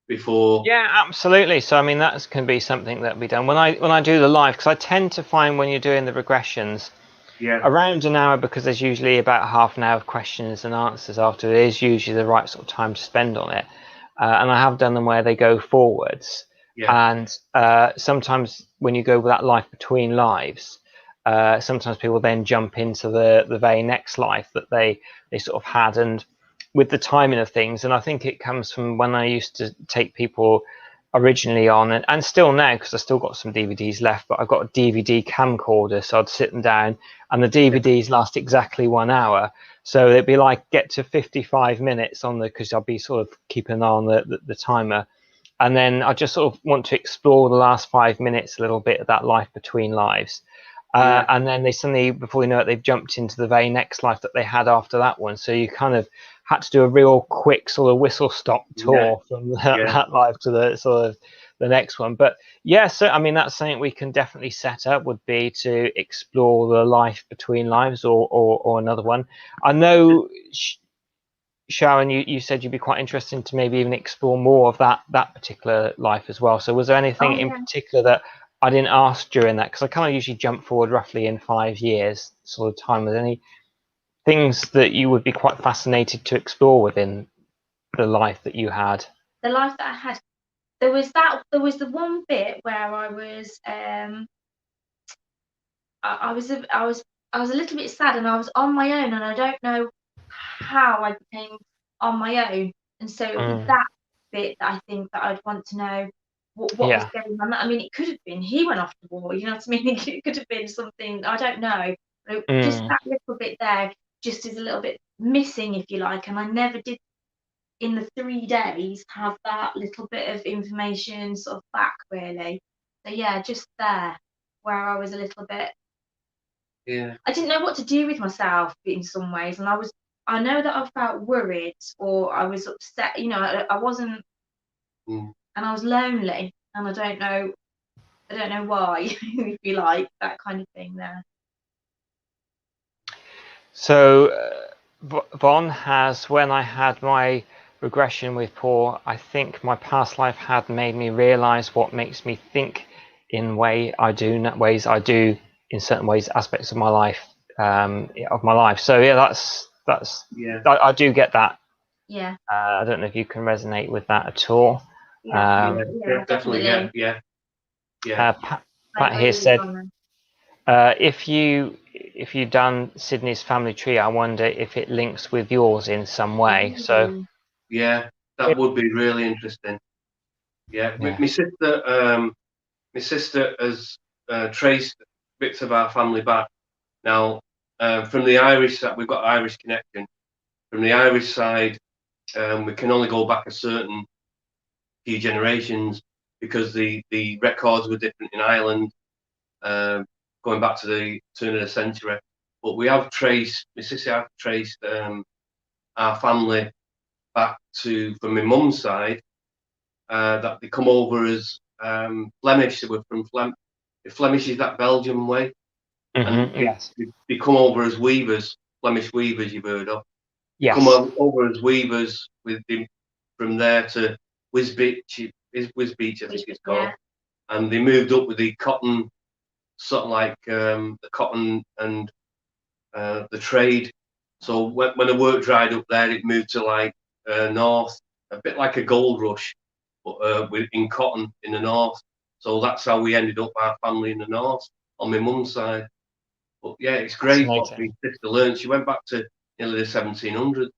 before? Yeah, absolutely. So I mean, that can be something that we done when I do the live, because I tend to find when you're doing the regressions Yeah. around an hour, because there's usually about half an hour of questions and answers after. It is usually the right sort of time to spend on it, and I have done them where they go forwards. Yeah. And sometimes when you go with that life between lives, sometimes people then jump into the very next life that they sort of had, and with the timing of things. And I think it comes from when I used to take people originally on, and still now, because I still got some DVDs left, but I've got a DVD camcorder, so I'd sit them down, and the DVDs last exactly 1 hour. So it'd be like get to 55 minutes on because I'll be sort of keeping an eye on the timer, and then I just sort of want to explore the last 5 minutes a little bit of that life between lives. Yeah. And then they suddenly, before you know it, they've jumped into the very next life that they had after that one. So you kind of had to do a real quick sort of whistle stop tour from that life to the sort of the next one. But yeah, so I mean, that's something we can definitely set up, would be to explore the life between lives, or another one. I know, Sharon, you said you'd be quite interested to maybe even explore more of that particular life as well. So was there anything in particular that I didn't ask during that? Because I kind of usually jump forward roughly in 5 years sort of time. Was any things that you would be quite fascinated to explore within the life that you had? the life that I had, there was the one bit where I was I was a little bit sad, and I was on my own, and I don't know how I became on my own. And so it was that bit that I think that I'd want to know what was going on. I mean, it could have been he went off to war, you know what I mean? It could have been something, I don't know. But just that little bit there just is a little bit missing, if you like. And I never did, in the 3 days, have that little bit of information sort of back, really. So yeah, just there where I was a little bit, I didn't know what to do with myself in some ways, and I know that I felt worried, or I was upset, you know, I wasn't, and I was lonely, and I don't know why, if you like, that kind of thing there. So Von has, when I had my regression with Paul, I think my past life had made me realize what makes me think in ways I do in certain ways, aspects of my life, So yeah, that's I do get that. Yeah. I don't know if you can resonate with that at all. Yeah, Definitely. Yeah. Pat here said, if you done Sydney's family tree, I wonder if it links with yours in some way. So yeah, that would be really interesting. Yeah, my sister has traced bits of our family back. Now, from the Irish side, we've got Irish connection. From the Irish side, we can only go back a certain few generations, because the records were different in Ireland, going back to the turn of the century. But my sister have traced our family back to, from my mum's side, that they come over as Flemish. They were from Flemish is that Belgian way, and they come over as weavers, Flemish weavers. You've heard of? They come over as weavers from there to Wisbech, I think it's called, and they moved up with the cotton, sort of like the cotton and the trade. So when the work dried up there, it moved to like north, a bit like a gold rush, but in cotton in the north. So that's how we ended up our family in the north on my mum's side. But yeah, it's great what my Fascinating. sister learned. She went back to nearly the 1700s.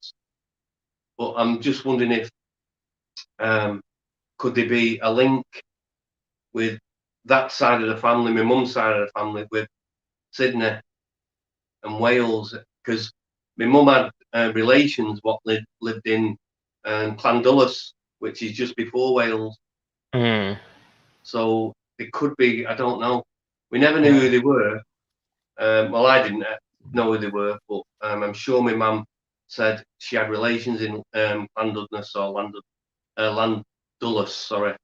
But I'm just wondering if could there be a link with that side of the family, my mum's side of the family, with Sydney and Wales? Because my mum had relations what lived in Llandulus, which is just before Wales. Mm. So it could be, I don't know. We never knew who Yeah. they were. Well, I didn't know who they were, but I'm sure my mum said she had relations in Llandudnus or Llandulus, sorry,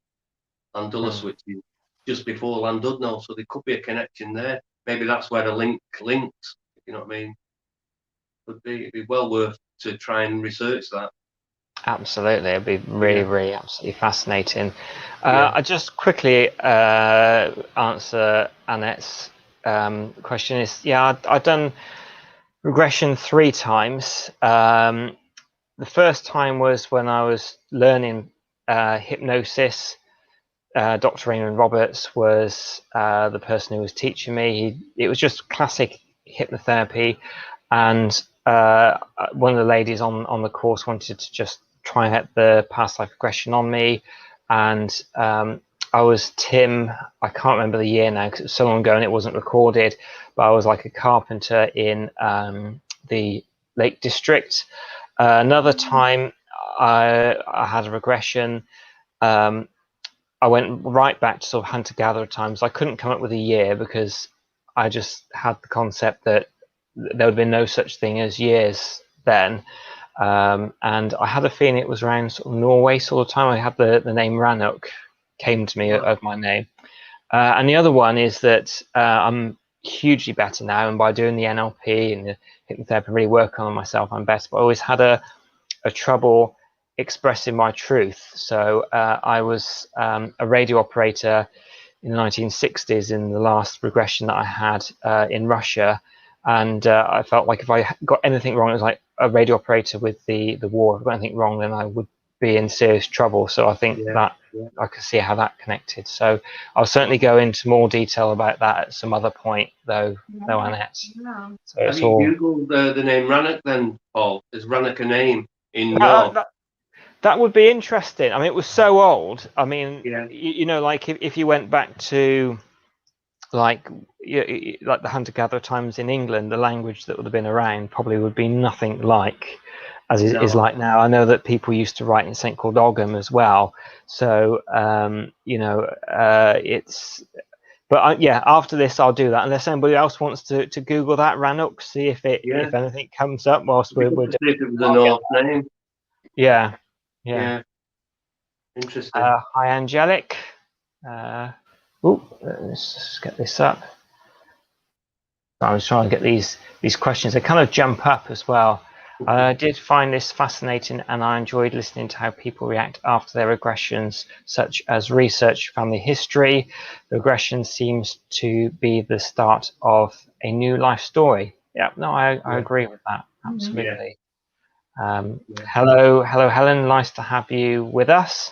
Llandulus, Mm. which is just before Llandudno. So there could be a connection there. Maybe that's where the links. You know what I mean? It'd be well worth to try and research that. Absolutely, it'd be really, Yeah, really, absolutely fascinating. yeah, I just quickly answer Annette's question. Is yeah, I've done regression 3 times. The first time was when I was learning hypnosis. Dr. Raymond Roberts was the person who was teaching me. It was just classic hypnotherapy, and one of the ladies on the course wanted to just try and get the past life regression on me, and I was Tim. I can't remember the year now because it was so long ago and it wasn't recorded. But I was like a carpenter in the Lake District. Another time, I had a regression. Um, I went right back to sort of hunter-gatherer times. I couldn't come up with a year because I just had the concept that there would have been no such thing as years then. And I had a feeling it was around sort of Norway sort of time. I had the name Ranuk came to me of my name. And the other one is that I'm hugely better now. And by doing the NLP and the hypnotherapy, really working on myself, I'm better. But I always had a trouble expressing my truth. So I was a radio operator in the 1960s in the last regression that I had in Russia. And I felt like if I got anything wrong, it was like a radio operator with the war. If I got anything wrong, then I would be in serious trouble. So I think yeah, that yeah. I could see how that connected. So I'll certainly go into more detail about that at some other point, though, Annette. Yeah. So Have it's you all. googled the name Rannoch then, Paul? Is Rannoch a name in That, your? that, that would be interesting. I mean, it was so old. I mean, Yeah, you know, like if you went back to like like the hunter-gatherer times in England, the language that would have been around probably would be nothing like as is no, like now. I know that people used to write in something called Ogham as well. So you know, it's. But yeah, after this, I'll do that. Unless anybody else wants to Google that Rannoch, see yeah. if anything comes up whilst It'd be we're good to doing. see if it was a I'll get Norse name. yeah, yeah. Yeah, interesting. Hi, Angelic. Let's just get this up. I was trying to get these questions. They kind of jump up as well. I did find this fascinating, and I enjoyed listening to how people react after their regressions, such as research family history. The regression seems to be the start of a new life story. Yeah, no, I Yeah, agree with that. Mhm. yeah, Absolutely. yeah. Hello, Helen. Nice to have you with us.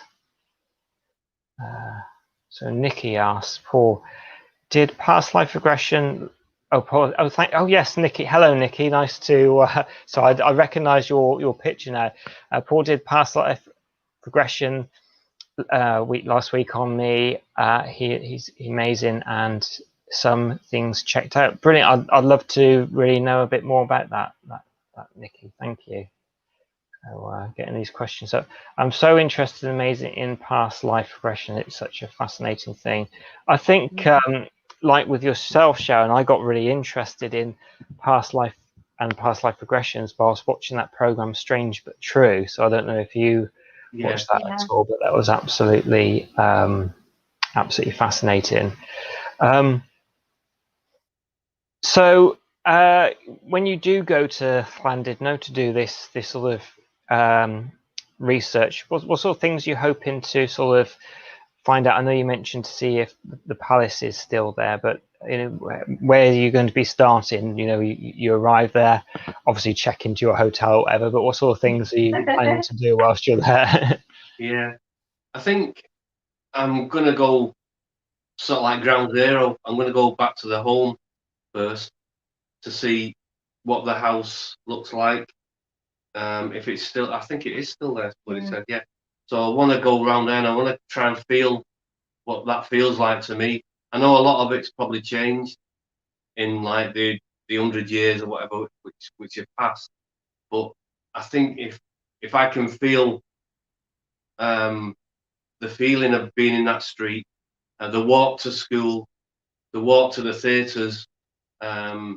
So Nikki asks, Paul, did past life regression? Oh, Paul. Oh, yes, Nikki. Hello, Nikki. Nice to. So I recognise your picture now. Paul did past life regression last week on me. He's amazing, and some things checked out. Brilliant. I'd love to really know a bit more about that, Nikki. Thank you. So getting these questions up. I'm so interested and amazing in past life regression. It's such a fascinating thing. I think, like with yourself, Sharon, I got really interested in past life and past life regressions whilst watching that program, Strange but True. So I don't know if you Yeah. watched that at all, but that was absolutely, absolutely fascinating. So when you do go to Llandudno to do this sort of research, what sort of things are you hoping to sort of find out. I know you mentioned to see if the palace is still there, but where are you going to be starting? You arrive there, obviously check into your hotel or whatever, but what sort of things are you planning to do whilst you're there? Yeah, I think I'm gonna go sort of like ground zero. I'm gonna go back to the home first to see what the house looks like. If it's still, I think it is still there. What it said, yeah. So I want to go around there and I want to try and feel what that feels like to me. I know a lot of it's probably changed in like the 100 years or whatever which have passed, but I think if I can feel the feeling of being in that street, the walk to school, the walk to the theatres, um,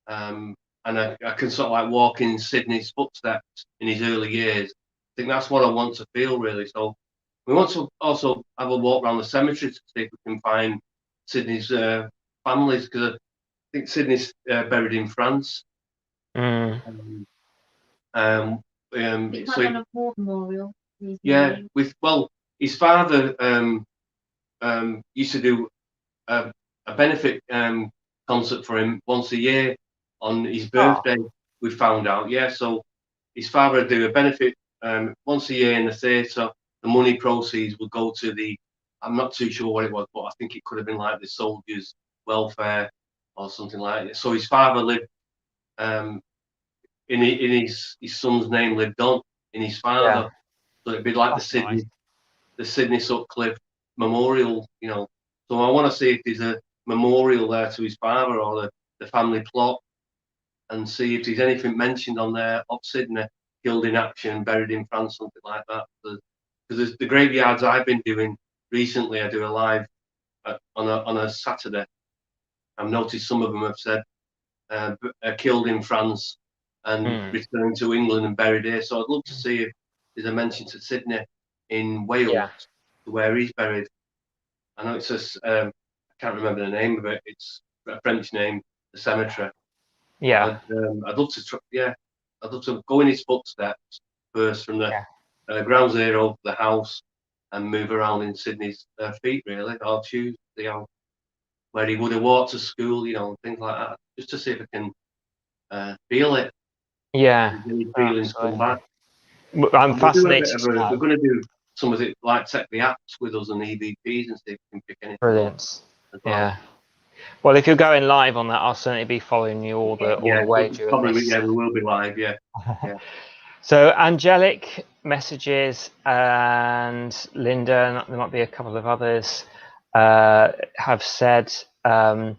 and I can sort of like walk in Sydney's footsteps in his early years. I think that's what I want to feel really. So we want to also have a walk around the cemetery to see if we can find Sydney's families, because I think Sydney's buried in France. Mm. It's So like on a war memorial. yeah, his father used to do a benefit concert for him once a year on his birthday. We found out, yeah. So his father would do a benefit once a year in the theatre. The money proceeds would go to I'm not too sure what it was, but I think it could have been like the soldiers' welfare or something like that. So his father lived in his son's name lived on in his father. Yeah. So it'd be like That's nice. the Sydney Sutcliffe Memorial, So I want to see if there's a memorial there to his father or the family plot, and see if there's anything mentioned on there of Sydney killed in action, buried in France, something like that. Because the graveyards I've been doing recently, I do a live on a Saturday. I've noticed some of them have said killed in France and returned to England and buried here. So I'd love to see if there's a mention to Sydney in Wales, where he's buried. I know I can't remember the name of it. It's a French name, the cemetery. Yeah. I'd love to I'd love to go in his footsteps first from the ground zero, the house, and move around in Sydney's feet, really, or choose where he would have walked to school, and things like that, just to see if I can feel it. Yeah. Any feelings come back. I'm And fascinated we're now. going to do some of it, like take the apps with us and EVPs and see if we can pick anything Brilliant. up as well. Yeah. Well, if you're going live on that, I'll certainly be following you all the way during probably, this. we will be live, yeah. So angelic messages and Linda, there might be a couple of others, have said that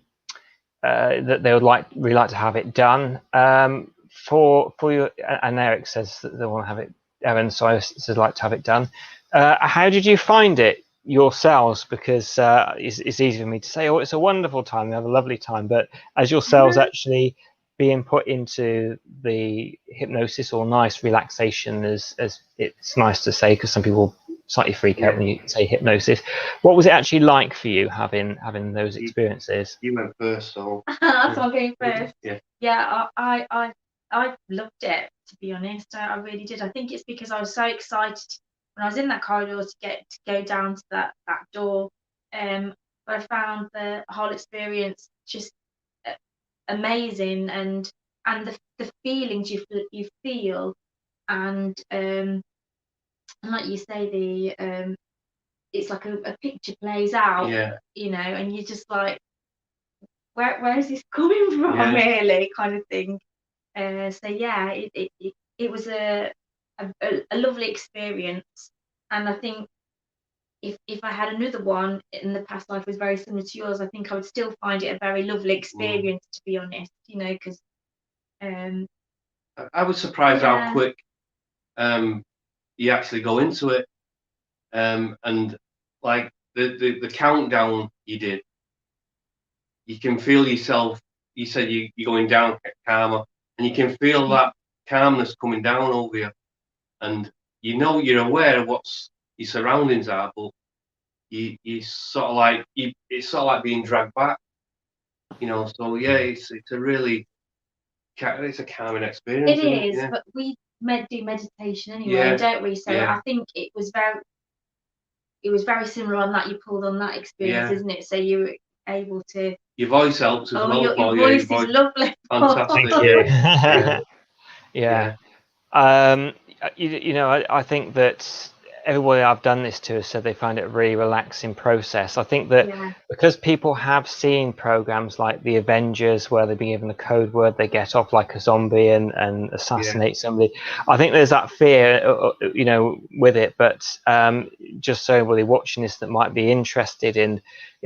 they would really like to have it done. For you, and Eric says that they want to have it. Evan, sorry, says like to have it done. How did you find it yourselves? Because it's easy for me to say, oh, it's a wonderful time, we have a lovely time, but as yourselves actually being put into the hypnosis or nice relaxation, as it's nice to say, because some people slightly freak out when you say hypnosis. What was it actually like for you having those experiences? You went first, so that's what I'm going first. Yeah, I loved it, to be honest. I really did. I think it's because I was so excited when I was in that corridor to go down to that door. But I found the whole experience just amazing, and the feelings you feel, and like you say, it's like a picture plays out, and you're just like, where is this coming from, really, kind of thing. So yeah, it was a lovely experience, and I think if I had another one in the past life was very similar to yours, I think I would still find it a very lovely experience, to be honest, because I was surprised how quick you actually go into it, and like the countdown you did, you can feel yourself. You said you're going down calmer, and you can feel that calmness coming down over you, and you're aware of what your surroundings are, but you sort of like it's sort of like being dragged back, So yeah, it's a really it's a calming experience. It is, but we do meditation anyway, Yeah, don't we? So yeah. I think it was very. it was very similar on that. You pulled on that experience, Yeah. isn't it? So you were able to. Your voice helps as Oh, well, your Paul. voice is lovely. Fantastic. Thank you. Yeah. Yeah. You know, I think that everybody I've done this to has said they find it a really relaxing process. I think that Yeah. because people have seen programs like the Avengers where they've been given a code word, they get off like a zombie and assassinate somebody. I think there's that fear, you know, with it. But just so everybody watching this that might be interested in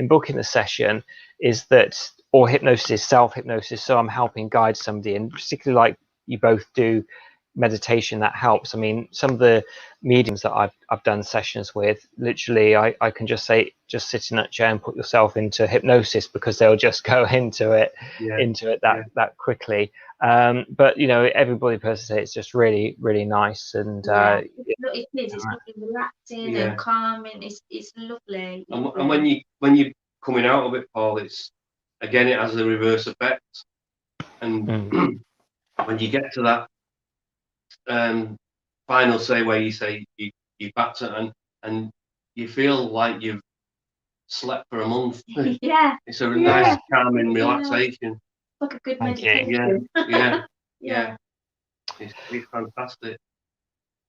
booking the session is that, or hypnosis is self-hypnosis. So I'm helping guide somebody, and particularly like you both do meditation, that helps. I mean, some of the mediums that I've done sessions with, literally I can just say, just sit in that chair and put yourself into hypnosis, because they'll just go into it that quickly. But you know, everybody per se, it's just really nice, and it is. It's lovely, relaxing and calming. It's lovely. And when you're coming out of it, Paul, it's again, it has a reverse effect. And when you get to that final say where you say you back to and you feel like you've slept for a month. Yeah. It's a nice calming relaxation. Like a good Thank meditation. Yeah. It's fantastic.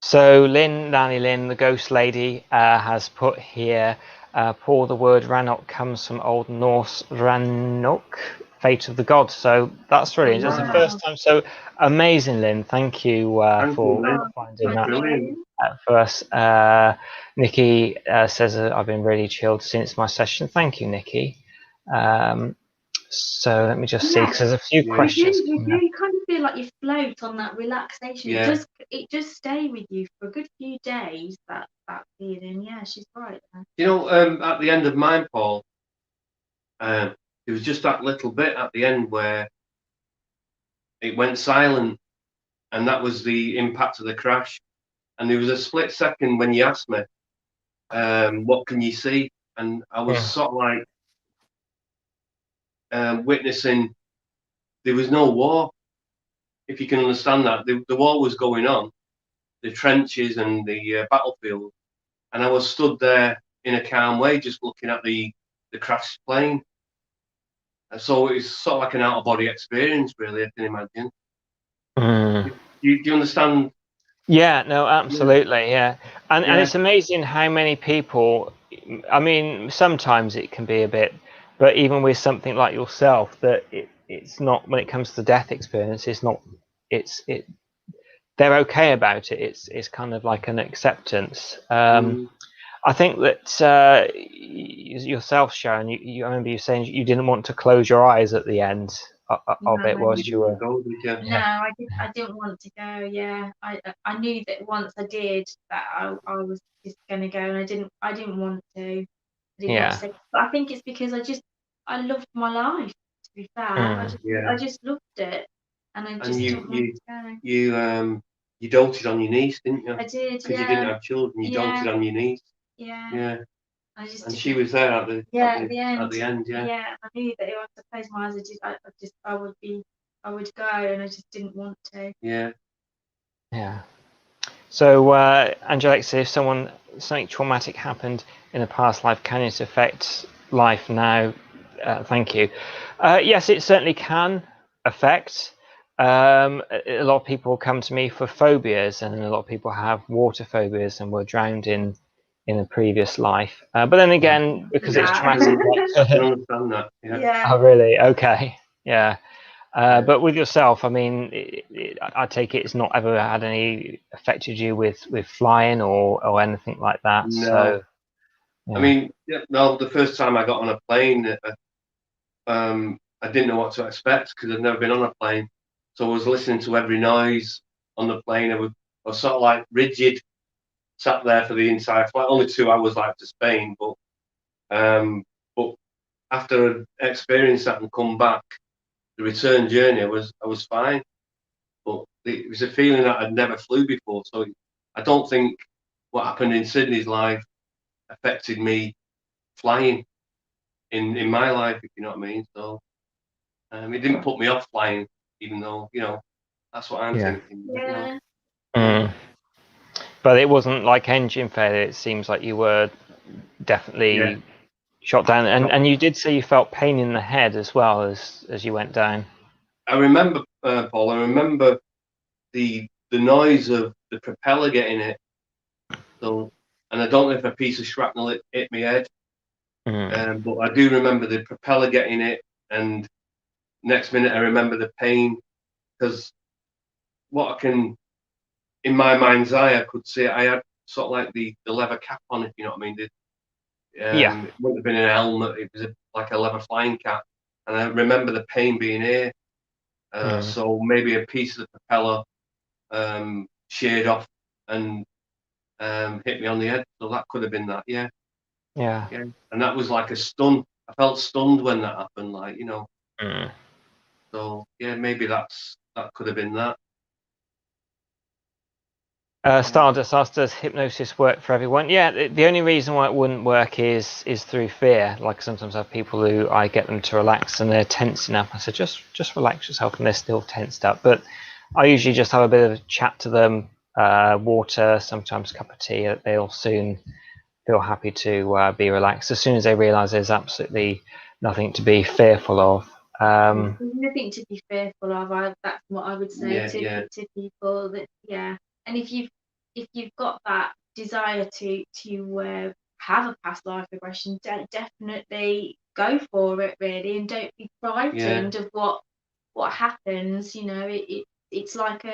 So Nanny Lyn, the ghost lady, has put here, Paul, the word Rannoch comes from Old Norse Rannoch, fate of the gods. So that's really, that's the first time. So amazing, Lynn. Thank you for finding that for us. Nikki says, I've been really chilled since my session. Thank you, Nikki. So let me just see, because there's a few questions. You kind of feel like you float on that relaxation. Yeah. It just stay with you for a good few days, that feeling. Yeah, she's right. You know, at the end of mine, Paul, there was just that little bit at the end where it went silent, and that was the impact of the crash. And there was a split second when you asked me, what can you see? And I was sort of like witnessing, there was no war, if you can understand that. The war was going on, the trenches and the battlefield, and I was stood there in a calm way, just looking at the crashed plane. And so it was sort of like an out-of-body experience, really, I can imagine. Do you understand? Yeah, no, absolutely, yeah. And it's amazing how many people, I mean, sometimes it can be a bit, but even with something like yourself, that it's not, when it comes to the death experience, it's not, they're okay about it. It's kind of like an acceptance. I think that yourself, Sharon, I remember you saying you didn't want to close your eyes at the end of it whilst you were. No, I didn't want to go. Yeah, I knew that once I did that I was just gonna go, and I didn't want to. I didn't want to say, but I think it's because I loved my life. To be fair, I just loved it, and I just didn't want to go. You doted on your niece, didn't you? I did, because you didn't have children. You doted on your niece. Yeah. And she was there at the end. At the end, Yeah, I knew that if I closed my eyes, I would go, and I just didn't want to. Yeah. So Angelique said, if something traumatic happened in a past life, can it affect life now? Thank you. Yes, it certainly can affect. A lot of people come to me for phobias, and a lot of people have water phobias and were drowned in a previous life. But then again, because it's traumatic. I can understand that. Yeah. Oh, really? Okay. Yeah. But with yourself, I mean, I take it it's not ever had any affected you with flying or anything like that. No. So, yeah. I mean, the first time I got on a plane, I didn't know what to expect because I'd never been on a plane. So I was listening to every noise on the plane. I was sort of like rigid, sat there for the entire flight. Only 2 hours like to Spain, but after I experienced that and come back, the return journey, I was fine. But it was a feeling that I'd never flew before. So I don't think what happened in Sydney's life affected me flying in my life, if you know what I mean. So it didn't put me off flying, even though, that's what I'm thinking. Yeah. But it wasn't like engine failure. It seems like you were definitely shot down. And you did say you felt pain in the head as well as you went down. I remember, Paul. I remember the noise of the propeller getting hit. So, and I don't know if a piece of shrapnel hit my head, but I do remember the propeller getting hit, and next minute I remember the pain, because what I can, in my mind's eye, I could see I had sort of like the leather cap on, if you know what I mean. It wouldn't have been an helmet; it was like a leather flying cap, and I remember the pain being here. So maybe a piece of the propeller sheared off and hit me on the head. So that could have been that. Yeah. And that was like a stun. I felt stunned when that happened, like, you know. So yeah, maybe that could have been that. Stardust asked, does hypnosis work for everyone? Yeah, the only reason why it wouldn't work is through fear. Like sometimes I have people who I get them to relax and they're tensing up. I said, just relax yourself, and they're still tensed up. But I usually just have a bit of a chat to them, water, sometimes a cup of tea. They'll soon feel happy to be relaxed as soon as they realise there's absolutely nothing to be fearful of. Nothing to be fearful of. That's what I would say to people. That and if you've got that desire to have a past life regression, definitely go for it, really, and don't be frightened of what happens. You know, it's like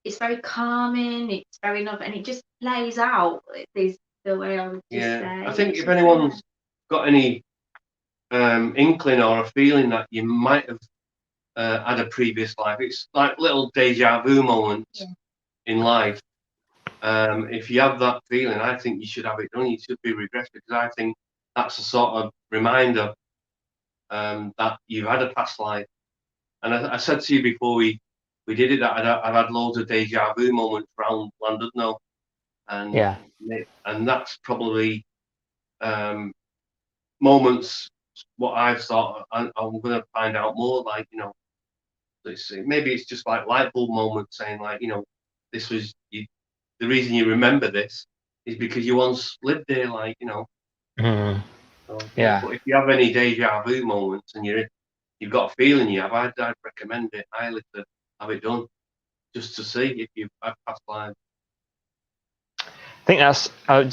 it's very calming. It's very lovely, and it just plays out. Is the way I would just say. I think if anyone's got any inkling or a feeling that you might have had a previous life, it's like little deja vu moments in life. If you have that feeling, I think you should have it done. You should be regressed, because I think that's a sort of reminder that you've had a past life. And I said to you before we did it that I've had loads of deja vu moments around Llandudno, and that's probably moments what I've thought I'm going to find out more, like, you know, maybe it's just like light bulb moments, saying, like, you know, this was you, the reason you remember this is because you once lived there, like, you know. So, but if you have any deja vu moments and you've got a feeling you have, I'd recommend it highly to have it done, just to see if you've had past lives. I think that's,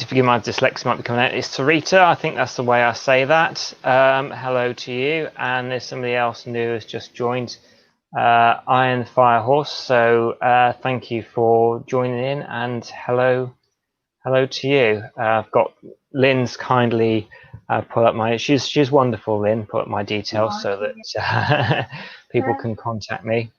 forgive my dyslexia might be coming out, it's Sarita. I think that's the way I say that. Hello to you. And there's somebody else new who's just joined, Iron Firehorse. So thank you for joining in, and hello to you. I've got Lyn's kindly put up my, she's wonderful, Lyn, put up my details so that people can contact me.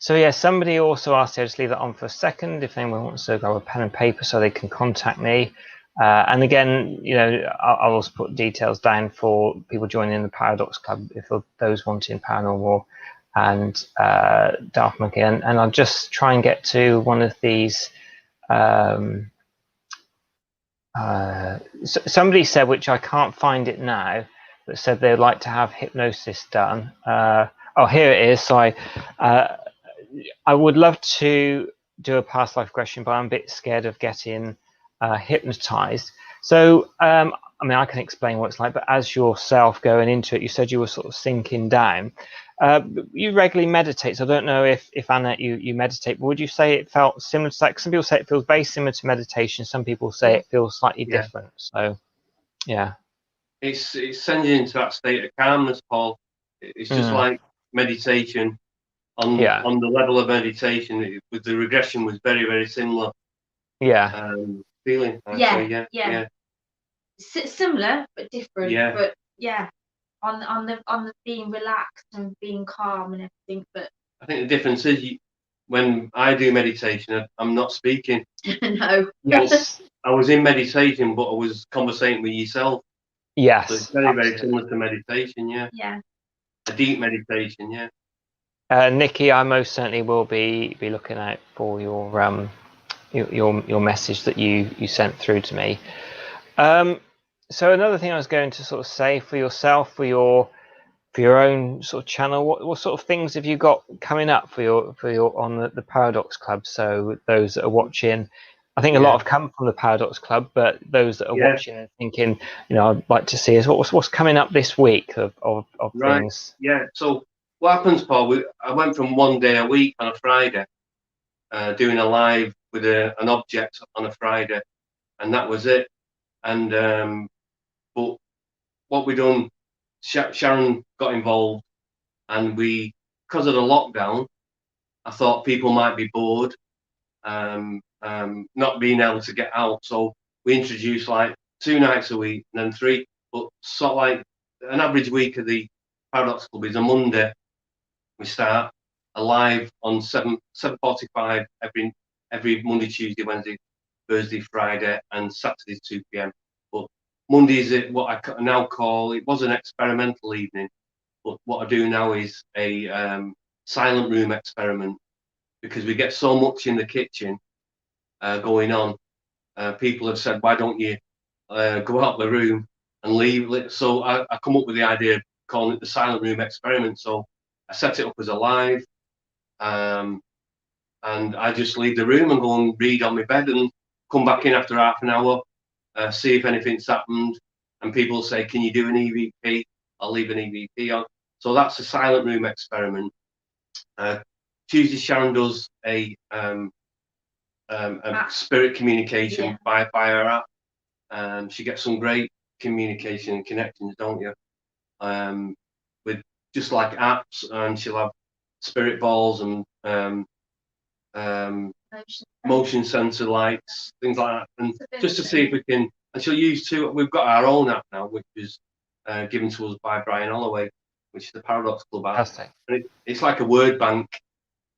So yeah, somebody also asked, I'll just leave that on for a second, if anyone wants to grab a pen and paper so they can contact me. And again, you know, I'll also put details down for people joining the Paradox Club, if those wanting Paranormal and Daft Monkey. And I'll just try and get to one of these. Somebody said, which I can't find it now, but said they'd like to have hypnosis done. Oh, here it is. So I would love to do a past life regression, but I'm a bit scared of getting hypnotized. So, I mean, I can explain what it's like, but as yourself going into it, you said you were sort of sinking down. You regularly meditate, so I don't know if Annette, you meditate, but would you say it felt similar to that? Some people say it feels very similar to meditation. Some people say it feels slightly different. So, yeah. It sends you into that state of calmness, Paul. It's just like meditation. On the level of meditation, with the regression was very, very similar. Feeling. Similar but different. But on the being relaxed and being calm and everything. But I think the difference is when I do meditation, I'm not speaking. No. Yes. I was in meditation, but I was conversating with yourself. Yes. So it's very, very similar to meditation. Yeah. A deep meditation. Yeah. Nikki, I most certainly will be looking out for your message that you sent through to me. So another thing I was going to sort of say, for yourself, for your own sort of channel, what sort of things have you got coming up for your on the Paradox Club? So those that are watching, I think a Yeah. lot have come from the Paradox Club, but those that are Yeah. watching and thinking, I'd like to see is what's coming up this week of Right. things. Yeah. So what happens, Paul? I went from 1 day a week on a Friday, doing a live with an object on a Friday, and that was it. And but what we done, Sharon got involved, and because of the lockdown, I thought people might be bored, not being able to get out. So we introduced like 2 nights a week and then 3, but sort of like an average week of the Paradox Club is a Monday. We start a live on 7:45 every Monday, Tuesday, Wednesday, Thursday, Friday, and Saturday 2 p.m. But Mondays is what I now call, it was an experimental evening, but what I do now is a silent room experiment, because we get so much in the kitchen going on. People have said, why don't you go out the room and leave it? So I come up with the idea of calling it the silent room experiment. So I set it up as a live, and I just leave the room and go and read on my bed and come back in after half an hour, see if anything's happened. And people say, can you do an EVP? I'll leave an EVP on. So that's a silent room experiment. Tuesday, Sharon does a spirit communication by her app. She gets some great communication and connections, don't you? With just like apps, and she'll have spirit balls and motion sensor lights, things like that, and just to see if we can. And she'll use 2. We've got our own app now, which is given to us by Brian Holloway, which is the Paradox Club app. And it's like a word bank.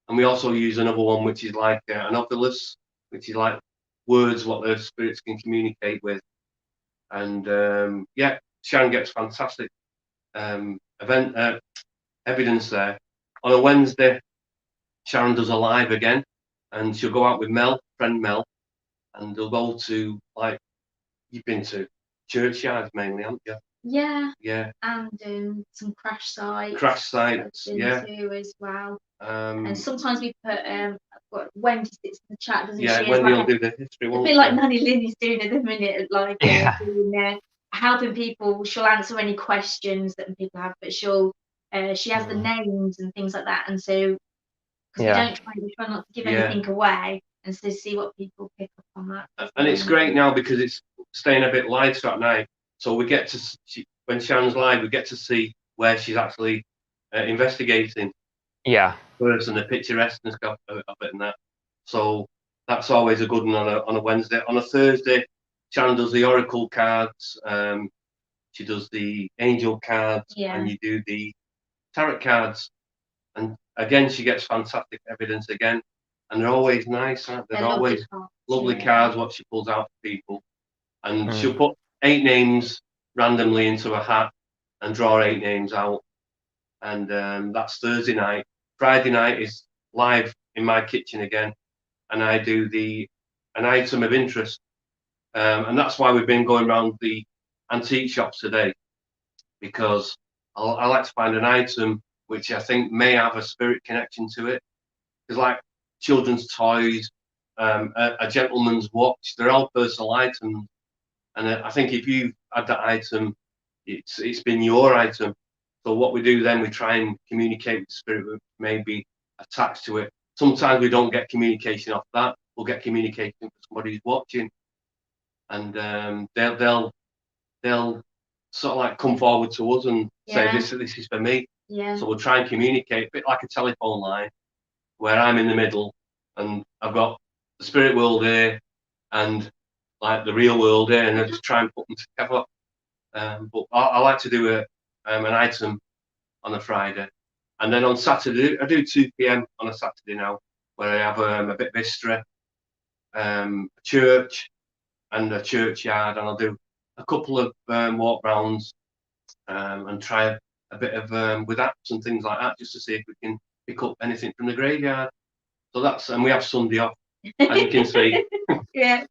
And we also use another one, which is like an Oculus, which is like words what the spirits can communicate with. And Sharon gets fantastic evidence there. On a Wednesday, Sharon does a live again, and she'll go out with friend Mel, and they'll go to, like, you've been to churchyards mainly, haven't you? Yeah. Yeah. And some crash sites. Yeah. Too as well. And sometimes we put Wendy sits in the chat, doesn't she? Yeah, Wendy will do the history. A bit like Nanny Lyn is doing at the minute, like doing, helping people. She'll answer any questions that people have, but she has the names and things like that, and so because we try not to give anything away, and so see what people pick up on that. And it's great now because it's staying a bit lighter at night, so we get to when Sharon's live, we get to see where she's actually investigating. First, and the picturesqueness of it and that. So that's always a good one on a Wednesday. On a Thursday, Sharon does the oracle cards. She does the angel cards, and you do the tarot cards. And again, she gets fantastic evidence again, and they're always nice, aren't they? They're always lovely cards what she pulls out for people. And she'll put 8 names randomly into a hat and draw 8 names out. And that's Thursday night. Friday night is live in my kitchen again, and I do an item of interest. And that's why we've been going around the antique shops today, because I like to find an item which I think may have a spirit connection to it. Because like children's toys, a gentleman's watch, they're all personal items. And I think if you've had that item, it's been your item. So what we do then, we try and communicate with the spirit which may be attached to it. Sometimes we don't get communication off that. We'll get communication from somebody who's watching, and they'll sort of like come forward to us and say this is for me. So we'll try and communicate a bit like a telephone line, where I'm in the middle and I've got the spirit world here and like the real world here, and I just try and put them together. But I like to do an item on a Friday, and then on Saturday I do 2 p.m. on a Saturday now, where I have a bit of history, a church and a churchyard, and I'll do a couple of walk rounds and try a bit of with apps and things like that, just to see if we can pick up anything from the graveyard. So and we have Sunday off, as you can see. Yeah.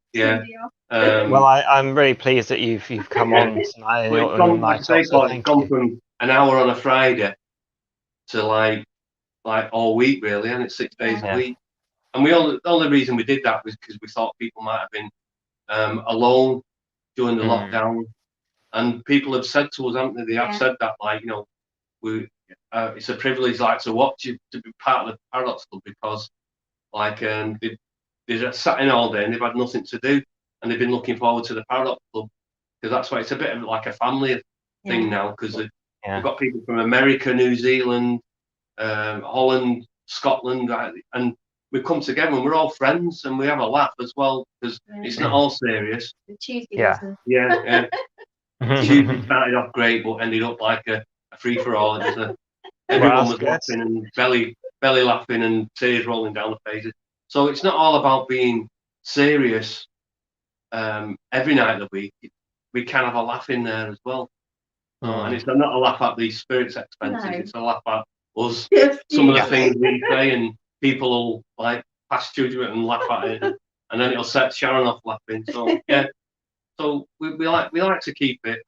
Well, I'm really pleased that you've come on tonight. It's gone from an hour on a Friday to like all week really, and it's 6 days a week. and the only reason we did that was because we thought people might have been alone during the lockdown, and people have said to us, haven't they? They have said that, like, you know, it's a privilege, like, to watch you, to be part of the Paradox Club, because, like, they've sat in all day and they've had nothing to do, and they've been looking forward to the Paradox Club, because that's why it's a bit of like a family thing now, because we've got people from America, New Zealand, Holland, Scotland, and we come together and we're all friends and we have a laugh as well, because it's not all serious. Tuesday lesson. Yeah. Tuesday started off great, but ended up like a free for all. Everyone was laughing and belly laughing and tears rolling down the faces. So it's not all about being serious every night of the week. We can have a laugh in there as well. And it's not a laugh at these spirits' expenses. It's a laugh at us. Some of the things we say, and people will like pass judgment and laugh at it, and then it'll set Sharon off laughing. So yeah. So we like to keep it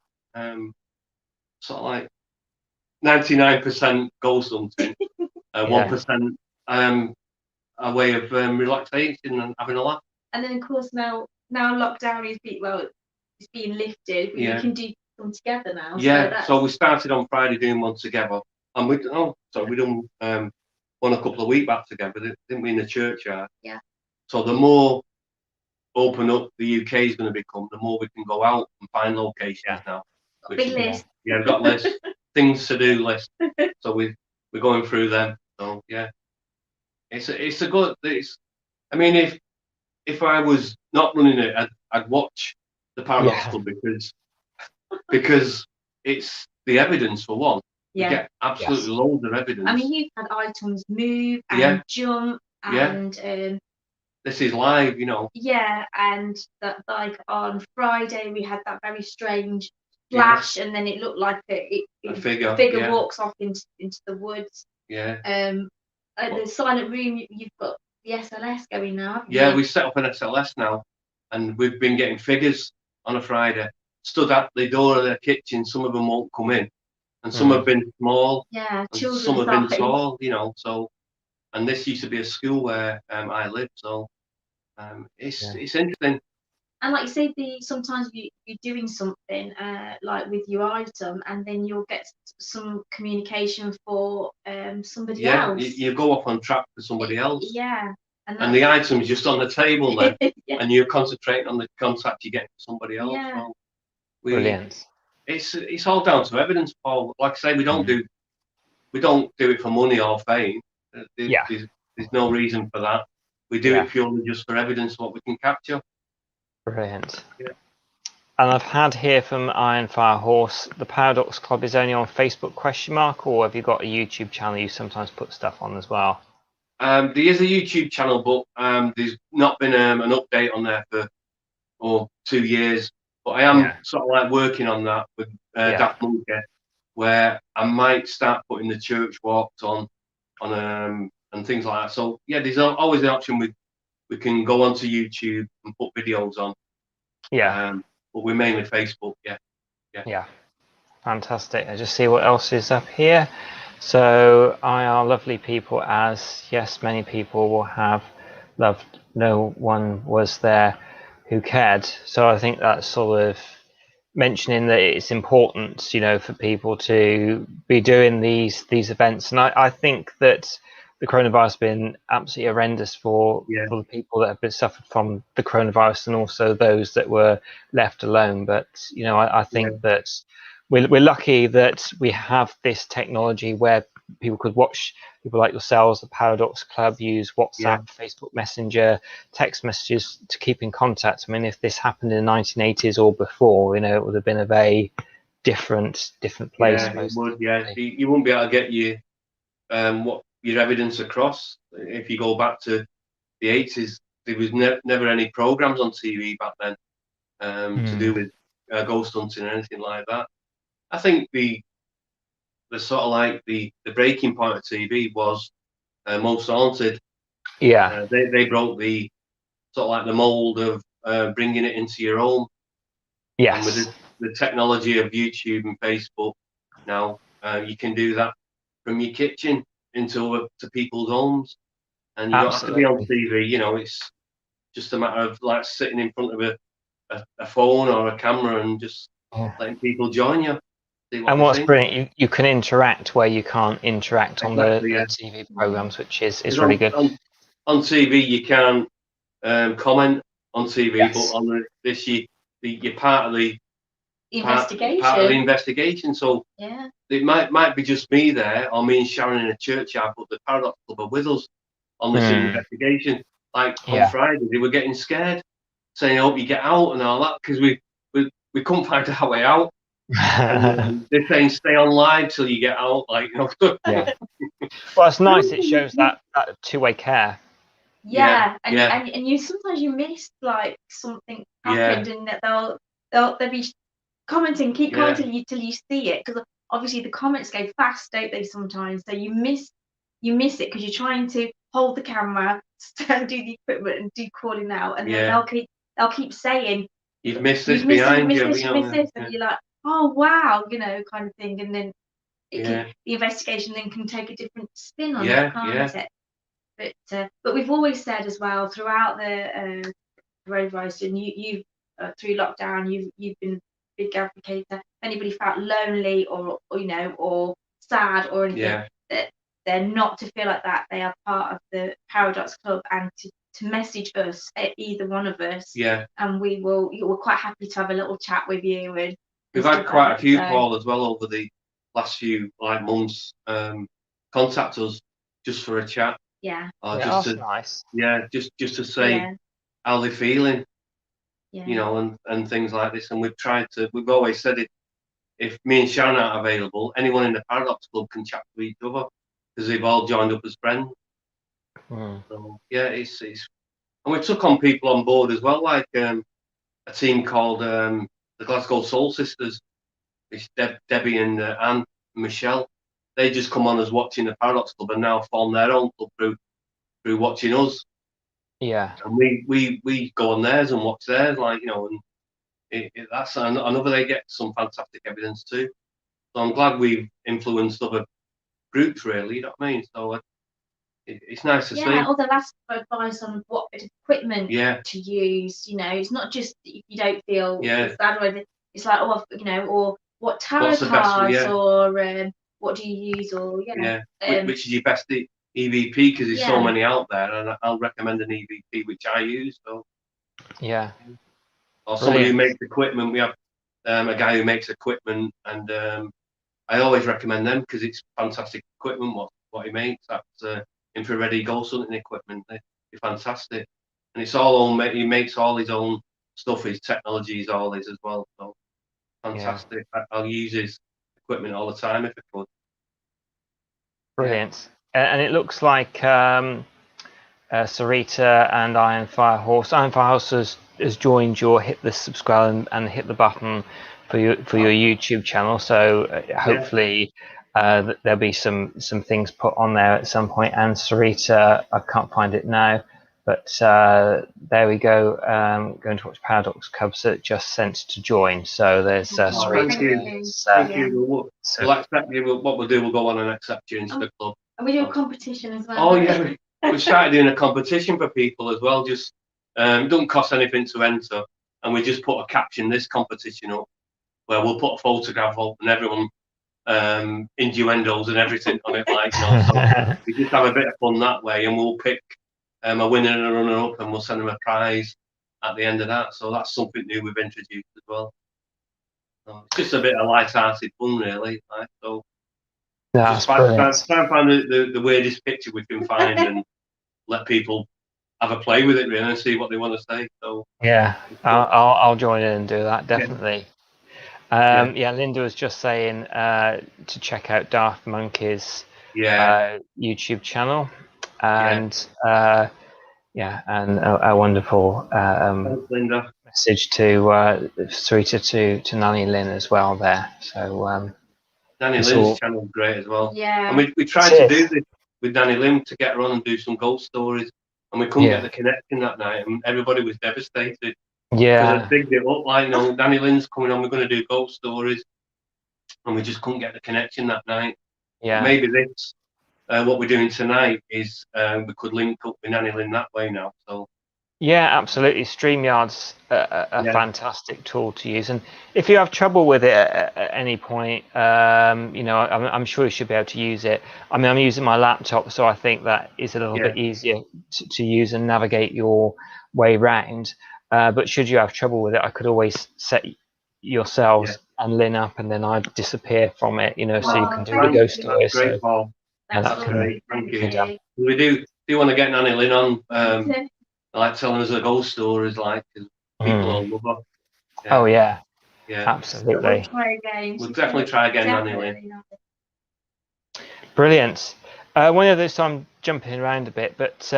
sort of like 99% ghost hunting, 1% a way of relaxation and having a laugh. And then of course now lockdown is it's being lifted. We can do them together now. Yeah. So we started on Friday doing one together, and we done one a couple of weeks back together, didn't we, in the churchyard? Yeah. So the more open up the UK is going to become, the more we can go out and find locations now. Big list. Yeah, we've got lists, things to do list. So we're going through them. So yeah, it's a good. I mean, if I was not running it, I'd watch the Paradox Club, because it's the evidence for one. Yeah. You get absolutely loads of evidence. I mean, you've had items move and jump and this is live, you know. Yeah, and that, like, on Friday we had that very strange flash, and then it looked like a figure walks off into the woods. Yeah. At the silent room, you've got the SLS going now, haven't you? Yeah, we set up an SLS now, and we've been getting figures on a Friday stood at the door of their kitchen. Some of them won't come in, and some have been small. Yeah, children. Some have been tall, you know. So, and this used to be a school where I live, so it's interesting. And like you say, sometimes you're doing something like with your item, and then you'll get some communication for somebody else. Yeah, you go off on track for somebody else. Yeah. And the item's just on the table then, and you're concentrating on the contact you get from somebody else. Yeah. So Brilliant. It's all down to evidence, Paul. Like I say, we don't do it for money or fame. There's no reason for that. We do it purely just for evidence, what we can capture. Brilliant. Yeah. And I've had here from Ironfire Horse, the Paradox Club is only on Facebook ? Or have you got a YouTube channel you sometimes put stuff on as well? There is a YouTube channel, but there's not been an update on there for 2 years. But I am sort of like working on that with Daft Monkey, where I might start putting the church walks on and things like that. So yeah, there's always the option we can go onto YouTube and put videos on. Yeah. But we're mainly Facebook. Yeah. Fantastic. I just see what else is up here. So IR lovely people, as yes, many people will have loved. No one was there who cared. So I think that's sort of mentioning that it's important, you know, for people to be doing these events. And I think that the coronavirus has been absolutely horrendous for the people that have been suffered from the coronavirus, and also those that were left alone. But you know, I think that we're lucky that we have this technology where people could watch people like yourselves, the Paradox Club, use WhatsApp, Facebook Messenger, text messages to keep in contact. I mean, if this happened in the 1980s or before, you know, it would have been a very different place. Yeah, it would. Yeah, you wouldn't be able to get your evidence across. If you go back to the 80s, there was never any programs on TV back then to do with ghost hunting or anything like that. I think the sort of like the breaking point of TV was Most Haunted. Yeah. They broke the sort of like the mold of bringing it into your home. Yes. And with the technology of YouTube and Facebook now, you can do that from your kitchen to people's homes. and you don't have to be on Absolutely. TV. You know, it's just a matter of like sitting in front of a phone or a camera and just Yeah. letting people join you, see what And they what's think. brilliant, you can interact where you can't interact on Exactly, the yeah. TV programs, which is Because really good. on TV you can't comment on TV, but Yes. on this you're part of the Investigation. part of the investigation. So Yeah. it might be just me there, or me and Sharon in a churchyard, but the Paradox Club are with us on this investigation. Like on Yeah. Friday, they were getting scared, saying, "I hope you get out" and all that, because we couldn't find our way out. And they're saying, "Stay on live till you get out." Like, you know. Yeah. Well, it's nice. It shows that two-way care. Yeah, Yeah, and you sometimes you miss like something yeah, happened, and that they'll be commenting, keep yeah, commenting till you see it, because obviously the comments go fast, don't they, sometimes? So you miss it because you're trying to hold the camera, stand, do the equipment, and do calling out, and then yeah. they'll keep saying, You've missed this you've missed this, behind you, you've you missed know. this, and you're like, oh wow, you know, kind of thing, and then Yeah, the investigation then can take a different spin on it, yeah, can't yeah, it? But we've always said as well throughout the coronavirus, and you've through lockdown, you've been a big advocate. If anybody felt lonely or you know, or sad or anything, yeah, that they're not to feel like that. They are part of the Paradox Club, and to message us, either one of us, yeah. and we're quite happy to have a little chat with you and We've stuff had like quite that. a few, So Paul, as well over the last few months. Contact us just for a chat, yeah, or Yeah, just that's to nice. just to say yeah, how they're feeling, yeah, you know, and things like this. And we've always said it. If me and Sharon aren't available, anyone in the Paradox Club can chat to each other because they've all joined up as friends. Mm. So yeah, and we took on people on board as well, like a team called the Glasgow Soul Sisters. It's Debbie and Anne and Michelle. They just come on as watching the Paradox Club and now form their own club through watching us. Yeah. And we go on theirs and watch theirs, like, you know, and that's another. They get some fantastic evidence too. So I'm glad we've influenced other groups, really. You know what I mean? So it's nice to yeah. see. Or they'll ask for advice on what bit of equipment Yeah, to use. You know, it's not just if you don't feel yeah. sad or anything. It's like, oh, you know, or what tarot What's the best? cards, Yeah, or what do you use, or yeah. Which is your best EVP? Because there's so yeah, many out there, and I'll recommend an EVP which I use. So, Yeah. or somebody who Brilliant. makes equipment. We have a guy who makes equipment, and I always recommend them because it's fantastic equipment. What he makes, that's infrared ghost hunting equipment. They're fantastic, and it's all homemade. He makes all his own stuff. His technologies, all his as well. So Yeah. fantastic. I'll use his equipment all the time if I could. Yeah, Brilliant. And it looks like Sarita and Iron Fire Horse. Iron Fire Horse has joined your hit the subscribe and hit the button for your YouTube channel. So yeah. hopefully there'll be some things put on there at some point. And Sarita, I can't find it now, but there we go. Going to watch Paradox Cubs that just sent to join. So there's Oh, thank Sarita. you. Thank yeah. you. We'll accept you. What we'll do, we'll go on and accept you into the club. And we do a competition as well. Oh yeah, we started doing a competition for people as well. Just it doesn't cost anything to enter, and we just put a caption this competition up where we'll put a photograph up and everyone innuendos and everything on it, like, you know. So we just have a bit of fun that way, and we'll pick a winner and a runner up, and we'll send them a prize at the end of that. So that's something new we've introduced as well. So it's just a bit of light-hearted fun, really. Like, so That's just try brilliant. and find the weirdest picture we can find and let people have a play with it, really, and see what they want to say. So Yeah, I'll join in and do that, yeah, definitely. yeah, Yeah, Linda was just saying to check out Daft Monkey's yeah, YouTube channel, yeah. and yeah, and a wonderful Thanks, Linda. message to Sarita to Nanny Lyn as well there. So Nanny it's Lyn's all channel is great as well. Yeah. And we tried to do cheers. this with Nanny Lyn to get her on and do some ghost stories, and we couldn't get Yeah, the connection that night, and everybody was devastated because I yeah, bigged it up like, you know, Nanny Lyn's coming on, we're going to do ghost stories, and we just couldn't get the connection that night. But yeah. maybe this what we're doing tonight is we could link up with Nanny Lyn that way now. So Yeah, absolutely. StreamYard's a yeah, fantastic tool to use, and if you have trouble with it at any point, you know, I'm sure you should be able to use it. I mean, I'm using my laptop, so I think that is a little yeah, bit easier to use and navigate your way round. But should you have trouble with it, I could always set yeah. yourselves and Lynn up, and then I'd disappear from it, you know, so you Oh, can do the thank ghost you. That's stories. great, So Paul. yeah, That's that That's can lovely. great. Thank Thank you. be done. you. We do want to get Nanny Lyn on, like telling us the ghost stories, like 'cause people Mm. will love her. Oh Yeah, yeah, yeah. We'll absolutely. try again. We'll She's definitely try again, Nanny Lyn. definitely not. Brilliant. One of those, I'm jumping around a bit, but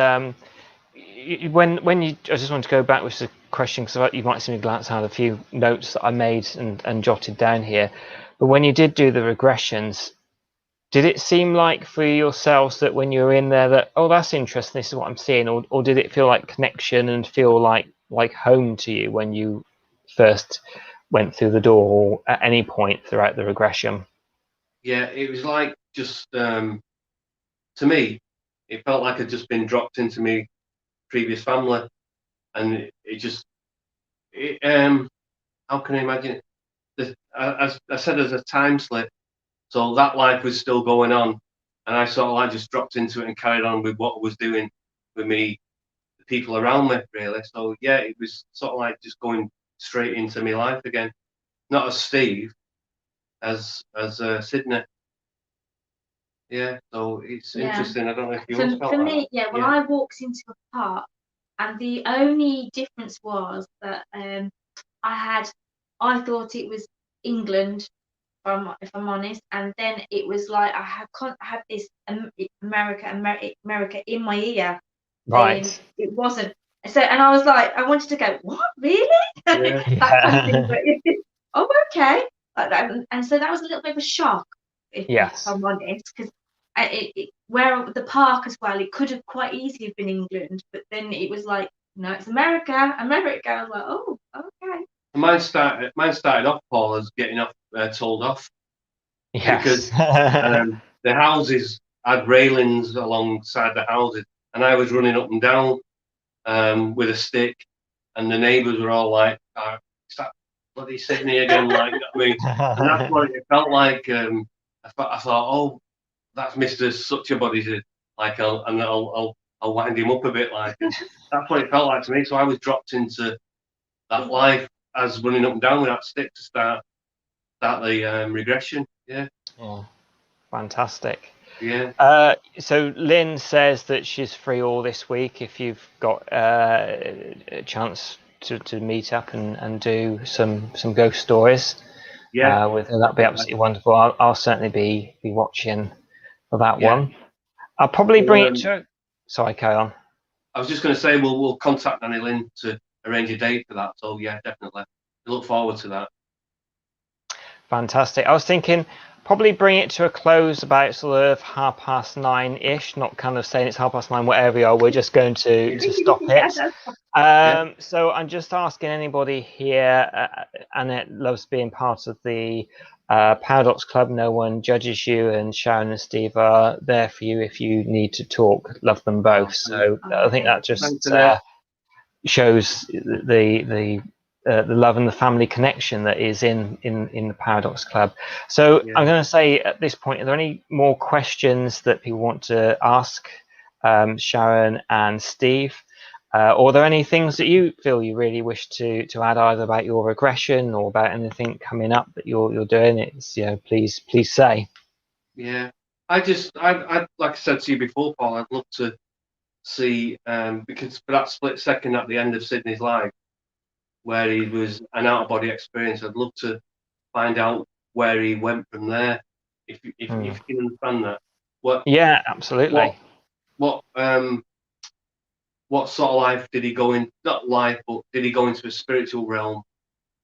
when you, I just want to go back with a question because you might see me glance out a few notes that I made and jotted down here. But when you did do the regressions, did it seem like for yourselves that when you were in there that, oh, that's interesting, this is what I'm seeing, or did it feel like connection and feel like home to you when you first went through the door, or at any point throughout the regression? Yeah, it was like just to me, it felt like I'd just been dropped into my previous family, and it just how can I imagine it? As I said, there's a time slip, so that life was still going on, and I sort of like just dropped into it and carried on with what I was doing with me, the people around me, really. So yeah, it was sort of like just going straight into my life again, not as Steve, as Sydney. Yeah, so it's Yeah. interesting. I don't know if yours felt For like me, that. yeah, well, Yeah, I walked into a park, and the only difference was that I thought it was England, if I'm honest, and then it was like I had this America in my ear, saying Right. it wasn't. So, and I was like, I wanted to go, what, really? yeah, That kind of thing. Yeah. But oh, okay. And so that was a little bit of a shock, if Yes. I'm honest, because where the park as well, it could have quite easily have been England, but then it was like, no, it's America, America. I was like, oh, okay. mine started off, Paul, as getting off told off because Yes. the houses had railings alongside the houses, and I was running up and down with a stick, and the neighbours were all like, "Is that bloody Sydney again?" Like, you know what I mean? And that's what it felt like. I thought, oh, that's Mister Such a Body, like, I'll wind him up a bit, like, and that's what it felt like to me. So I was dropped into that life as running up and down with that stick to start the regression. Yeah, Yeah, fantastic. yeah, So Lynn says that she's free all this week if you've got a chance to meet up and do some ghost stories yeah, with her. That'd be definitely. absolutely wonderful. I'll certainly be watching for that Yeah. one. I'll probably So, bring it to. Sorry, carry on. I was just going to say we'll contact Nanny Lyn to arrange a date for that. So yeah, definitely. We look forward to that. Fantastic. I was thinking probably bring it to a close about sort of 9:30-ish, not kind of saying it's 9:30, whatever we are. We're just going to stop Yeah, it. Yeah, So I'm just asking anybody here, Annette loves being part of the Paradox Club. No one judges you, and Sharon and Steve are there for you if you need to talk. Love them both. So I think that thanks, just Annette. shows the love and the family connection that is in the Paradox Club. So Yeah, I'm going to say at this point, are there any more questions that people want to ask Sharon and Steve? Or are there any things that you feel you really wish to add either about your regression or about anything coming up that you're doing? It's, you know, please say. yeah. I like I said to you before, Paul. I'd love to see because for that split second at the end of Sydney's life, where he was an out of body experience, I'd love to find out where he went from there. If you can understand that, what Yeah, what absolutely. what what sort of life did he go in? Not life, but did he go into a spiritual realm?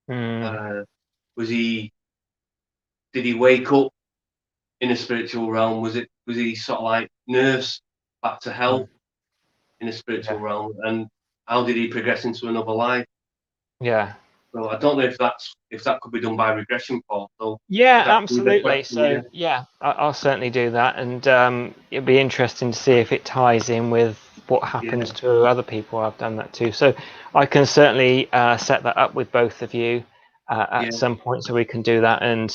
Mm, Uh, was he? Did he wake up in a spiritual realm? Was he sort of like nursed back to health mm, in a spiritual yeah, realm? And how did he progress into another life? yeah. So I don't know if that could be done by regression, Paul. So Yeah, would that be the absolutely. question? So yeah, I'll certainly do that, and it'd be interesting to see if it ties in with what happens to other people. I've done that too, so I can certainly set that up with both of you at some point, so we can do that, and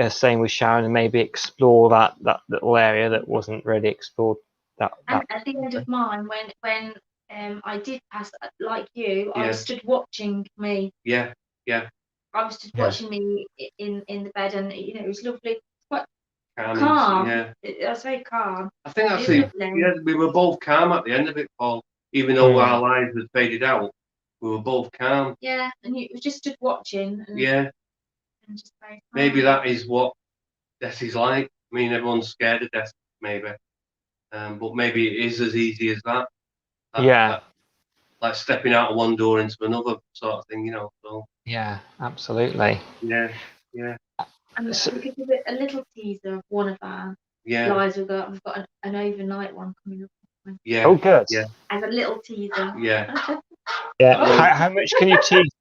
same with Sharon, and maybe explore that little area that wasn't really explored. And at the end of mine, when I did pass, like you, I was stood watching me. Yeah. I was stood watching me in the bed, and it was lovely. Quite Calming, calm. yeah. It was very calm. I think actually, we were both calm at the end of it, Paul. Even though our lives had faded out, we were both calm. Yeah, and you just stood watching. And, and just very calm. Maybe that is what death is like. I mean, everyone's scared of death, maybe. But maybe it is as easy as that. That, like stepping out of one door into another sort of thing, So. Yeah, absolutely. Yeah. And we could give it a little teaser of one of our lives. We've got an overnight one coming up. Yeah. Oh, good. Yeah. As a little teaser. Yeah. Yeah. How much can you tease?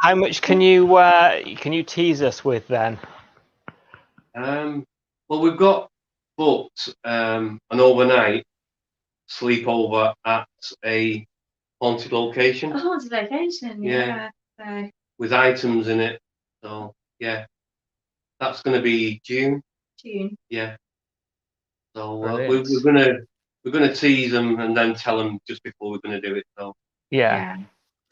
How much can you tease us with then? Well, we've got booked an overnight sleepover at a haunted location. A haunted location, yeah. So. With items in it. So yeah, that's going to be June. Yeah. So we're gonna tease them and then tell them just before we're gonna do it. So yeah.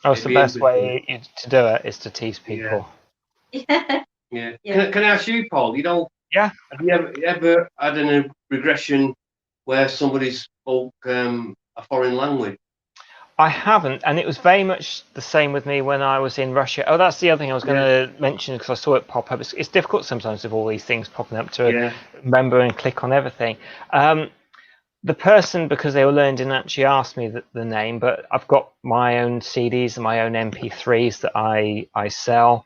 Oh, it's the best way to do it is to tease people. Yeah. Can I ask you, Paul? Yeah. Have you ever had a regression where somebody spoke a foreign language? I haven't, and it was very much the same with me when I was in Russia. Oh, that's the other thing I was going to mention, because I saw it pop up. It's difficult sometimes with all these things popping up to remember and click on everything. The person, because they were learned, didn't actually ask me the name, but I've got my own CDs and my own MP3s that I sell.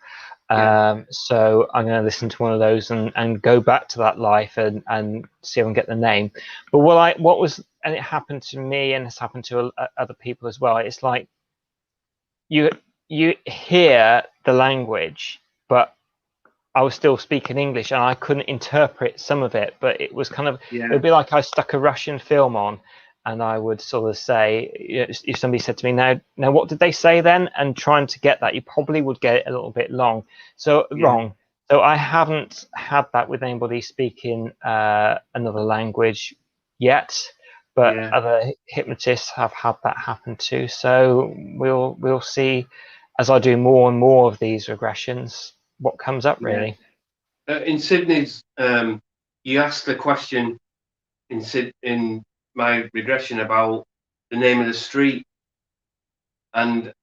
So I'm going to listen to one of those and go back to that life and see if I can get the name. But and it happened to me, and it's happened to other people as well. It's like you hear the language, but I was still speaking English, and I couldn't interpret some of it. But it was kind of it would be like I stuck a Russian film on, and I would sort of say, if somebody said to me, now what did they say then? And trying to get that, you probably would get it a little bit wrong. So I haven't had that with anybody speaking another language yet, but other hypnotists have had that happen too. So we'll see as I do more and more of these regressions what comes up really. In Sydney's, you asked the question in my regression about the name of the street, and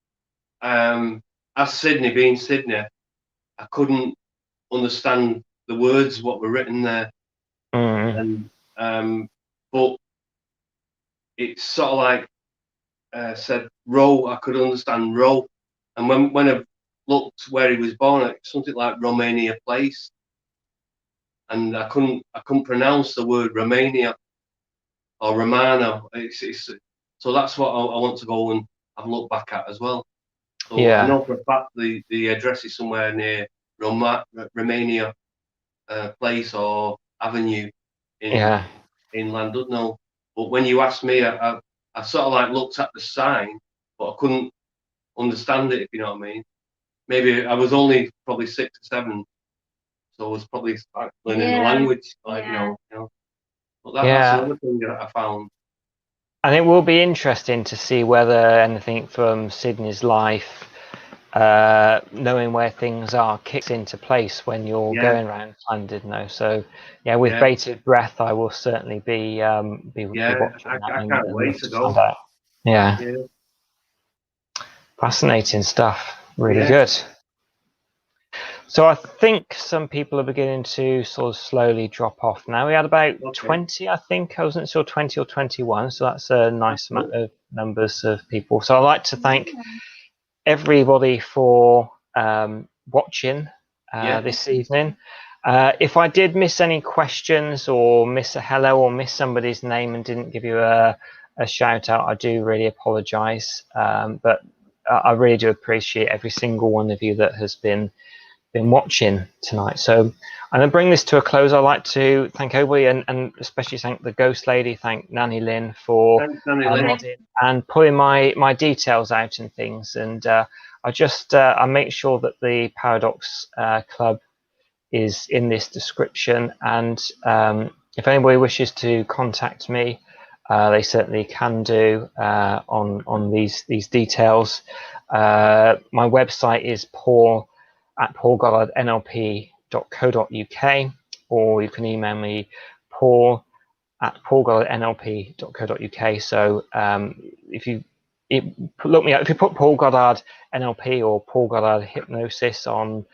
as Sydney being Sydney, I couldn't understand the words what were written there, and but it's sort of like said row. I could understand row, and when I looked where he was born, it's something like Romania Place, and I couldn't pronounce the word Romania or Romano. So that's what I want to go and have a look back at as well. So I know for a fact the address is somewhere near Romania Place or Avenue in Llandudno. But when you asked me, I sort of like looked at the sign, but I couldn't understand it, if you know what I mean. Maybe I was only probably 6 or 7, so I was probably learning the language, like you know. But that's the other thing that I found. And it will be interesting to see whether anything from Sydney's life, knowing where things are, kicks into place when you're going around Llandudno. So, with bated breath, I will certainly be watching that. I can't wait to go. Yeah. Fascinating stuff. Really good. So I think some people are beginning to sort of slowly drop off now. We had about 20, I think. I wasn't sure, 20 or 21. So that's a nice amount of numbers of people. So I'd like to thank everybody for watching this evening. If I did miss any questions or miss a hello or miss somebody's name and didn't give you a shout out, I do really apologize. But I really do appreciate every single one of you that has been watching tonight. So I'm going to bring this to a close. I'd like to thank everybody, and especially thank the ghost lady, thank Nanny Lyn for Thanks, Nanny Lyn. modding and putting my details out and things. And I make sure that the Paradox Club is in this description, and if anybody wishes to contact me, they certainly can do on these details. My website is paul@paulgollardnlp.co.uk, or you can email me paul@paulgollardnlp.co.uk. So if you look me up, if you put Paul Goddard NLP or Paul Goddard Hypnosis on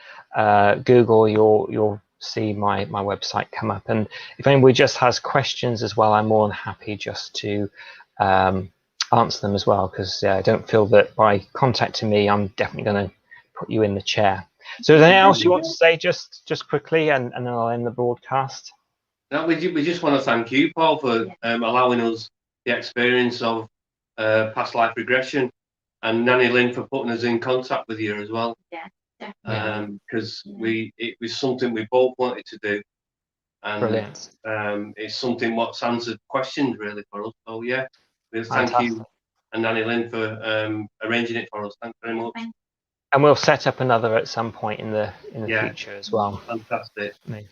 Google, you'll see my website come up. And if anybody just has questions as well, I'm more than happy just to answer them as well, because I don't feel that by contacting me I'm definitely going to put you in the chair. So is there anything else you want to say just quickly, and then I'll end the broadcast? No, we just want to thank you, Paul, for allowing us the experience of past life regression, and Nanny Lyn for putting us in contact with you as well. Yeah, definitely. Because it was something we both wanted to do, and Brilliant. it's something what's answered questions really for us. So yeah, we thank Fantastic. you and Nanny Lyn for arranging it for us. Thanks very much. And we'll set up another at some point in the future as well. Fantastic. I'm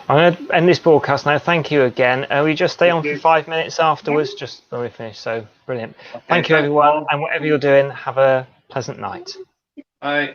going to end this broadcast now. Thank you again. We just stay on for 5 minutes afterwards, just when we finish. So brilliant. Okay, Thank you, everyone. Paul. And whatever you're doing, have a pleasant night. Bye.